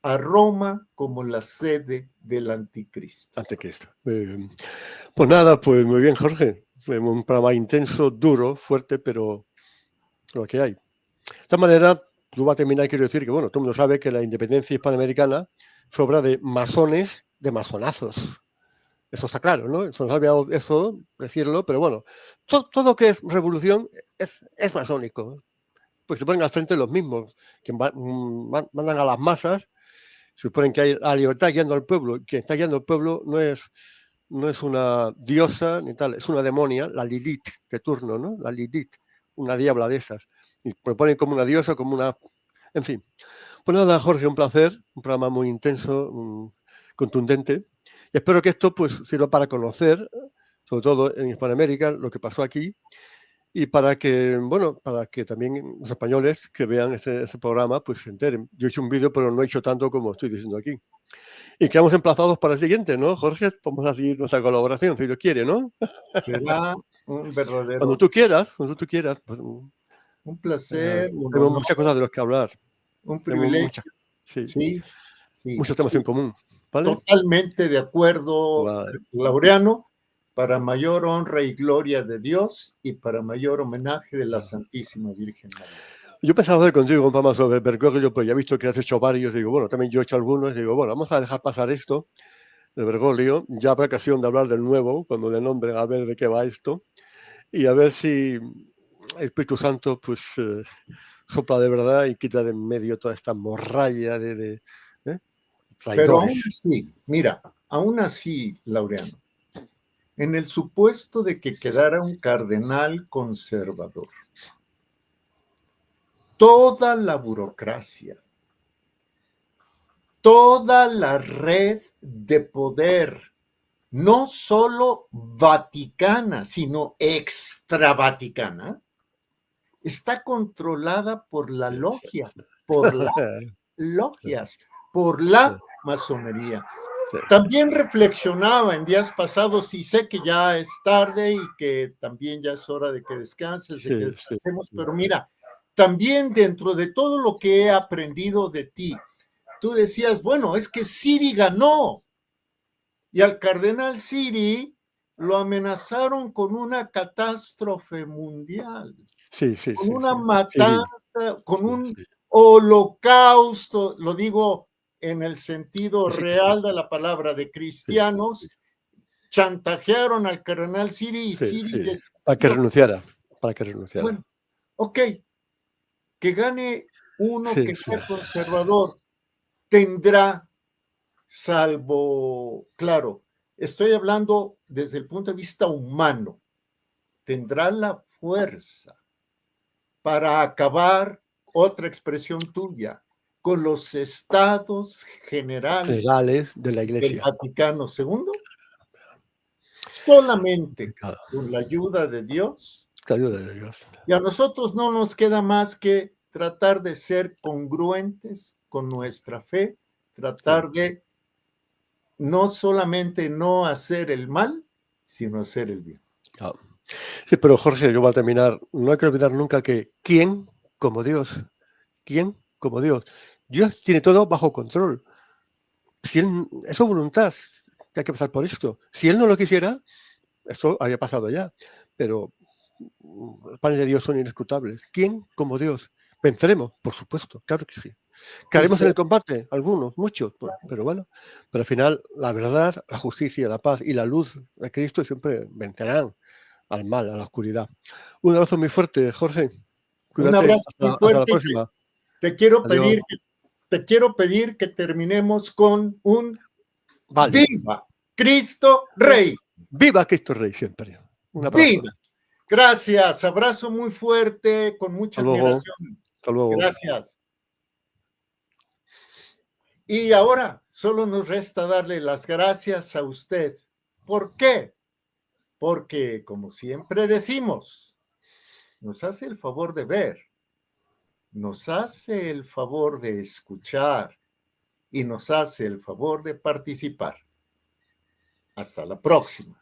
a Roma como la sede del anticristo. Anticristo. Pues nada, pues muy bien, Jorge. Fue un programa intenso, duro, fuerte, pero lo que hay. De esta manera, tú vas a terminar, quiero decir que, bueno, todo el mundo sabe que la independencia hispanoamericana fue obra de masones, de masonazos. Eso está claro, ¿no? Se nos ha olvidado eso, decirlo, pero bueno, todo que es revolución es masónico. Pues se ponen al frente los mismos, que mandan a las masas, suponen que hay la libertad guiando al pueblo. Quien está guiando al pueblo no es una diosa ni tal, es una demonia, la Lilith de turno, ¿no? La Lilith, una diabla de esas. Y proponen como una diosa, como una... En fin. Pues nada, Jorge, un placer, un programa muy intenso, contundente. Y espero que esto pues sirva para conocer, sobre todo en Hispanoamérica, lo que pasó aquí y para que, bueno, para que también los españoles que vean ese programa pues se enteren. Yo he hecho un vídeo, pero no he hecho tanto como estoy diciendo aquí. Y quedamos emplazados para el siguiente, ¿no, Jorge? Vamos a seguir nuestra colaboración, si Dios quiere, ¿no? Será un Cuando verdadero, tú quieras, cuando tú quieras. Pues, un placer, un tenemos honor, muchas cosas de las que hablar. un Tenemos muchas, privilegio. sí, Sí, sí, muchos temas en sí, común, ¿vale? totalmente de acuerdo, Vale. Laureano, para mayor honra y gloria de Dios y para mayor homenaje de la Santísima Virgen María. Yo pensaba hacer contigo un programa sobre Bergoglio, pues ya he visto que has hecho varios, digo, bueno, también yo he hecho algunos, digo, bueno, vamos a dejar pasar esto, de Bergoglio, ya habrá ocasión de hablar del nuevo, cuando le nombren, a ver de qué va esto, y a ver si el Espíritu Santo, pues, sopla de verdad y quita de en medio toda esta morralla de Pero traidores. aún así, mira, aún así, Laureano, en el supuesto de que quedara un cardenal conservador, toda la burocracia, toda la red de poder, no solo vaticana, sino extravaticana, está controlada por la Sí, sí, logia, por las logias, por la masonería. sí, También reflexionaba en días pasados y sé que ya es tarde y que también ya es hora de que descanses, de que sí, sí, descansemos, pero mira, también dentro de todo lo que he aprendido de ti, tú decías, bueno, es que Siri ganó y al cardenal Siri lo amenazaron con una catástrofe mundial, sí, sí, con sí, una sí, sí, matanza, con sí, un sí, holocausto, lo digo en el sentido que sí, que sí, real de la palabra, de sí, cristianos, chantajearon al cardenal Siri y sí, Siri sí, para que decidió, renunciara, para que renunciara. bueno, ok, que gane uno Sí, que sí, sea conservador, tendrá, salvo, claro, estoy hablando desde el punto de vista humano, tendrá la fuerza para acabar, otra expresión tuya, con los estados generales legales de la del Iglesia. Vaticano II, solamente Claro, con la ayuda de Dios. con ayuda de Dios. Y a nosotros no nos queda más que tratar de ser congruentes con nuestra fe, Sí, tratar de no solamente no hacer el mal, sino hacer el bien. claro. Sí, pero Jorge, yo voy a terminar. No hay que olvidar nunca que ¿quién como Dios? ¿Quién como Dios? Dios tiene todo bajo control. Si él, es su voluntad, que hay que pasar por esto. Si él no lo quisiera, esto había pasado ya. Pero los planes de Dios son inescrutables. ¿Quién como Dios? Venceremos, por supuesto, claro que sí. Y Caeremos en el combate, algunos, muchos, pero bueno. Pero al final, la verdad, la justicia, la paz y la luz de Cristo siempre vencerán al mal, a la oscuridad. Un abrazo muy fuerte, Jorge. un Cuídate. abrazo muy Hasta la fuerte y próxima. te quiero Adiós. pedir, te quiero pedir que terminemos con un Vale. viva Cristo Rey. Viva Cristo Rey siempre. Un abrazo. Viva. Gracias. Abrazo muy fuerte, con Hasta mucha luego. admiración. Hasta luego. Gracias. Y ahora solo nos resta darle las gracias a usted. ¿Por qué? Porque, como siempre decimos, nos hace el favor de ver, nos hace el favor de escuchar y nos hace el favor de participar. Hasta la próxima.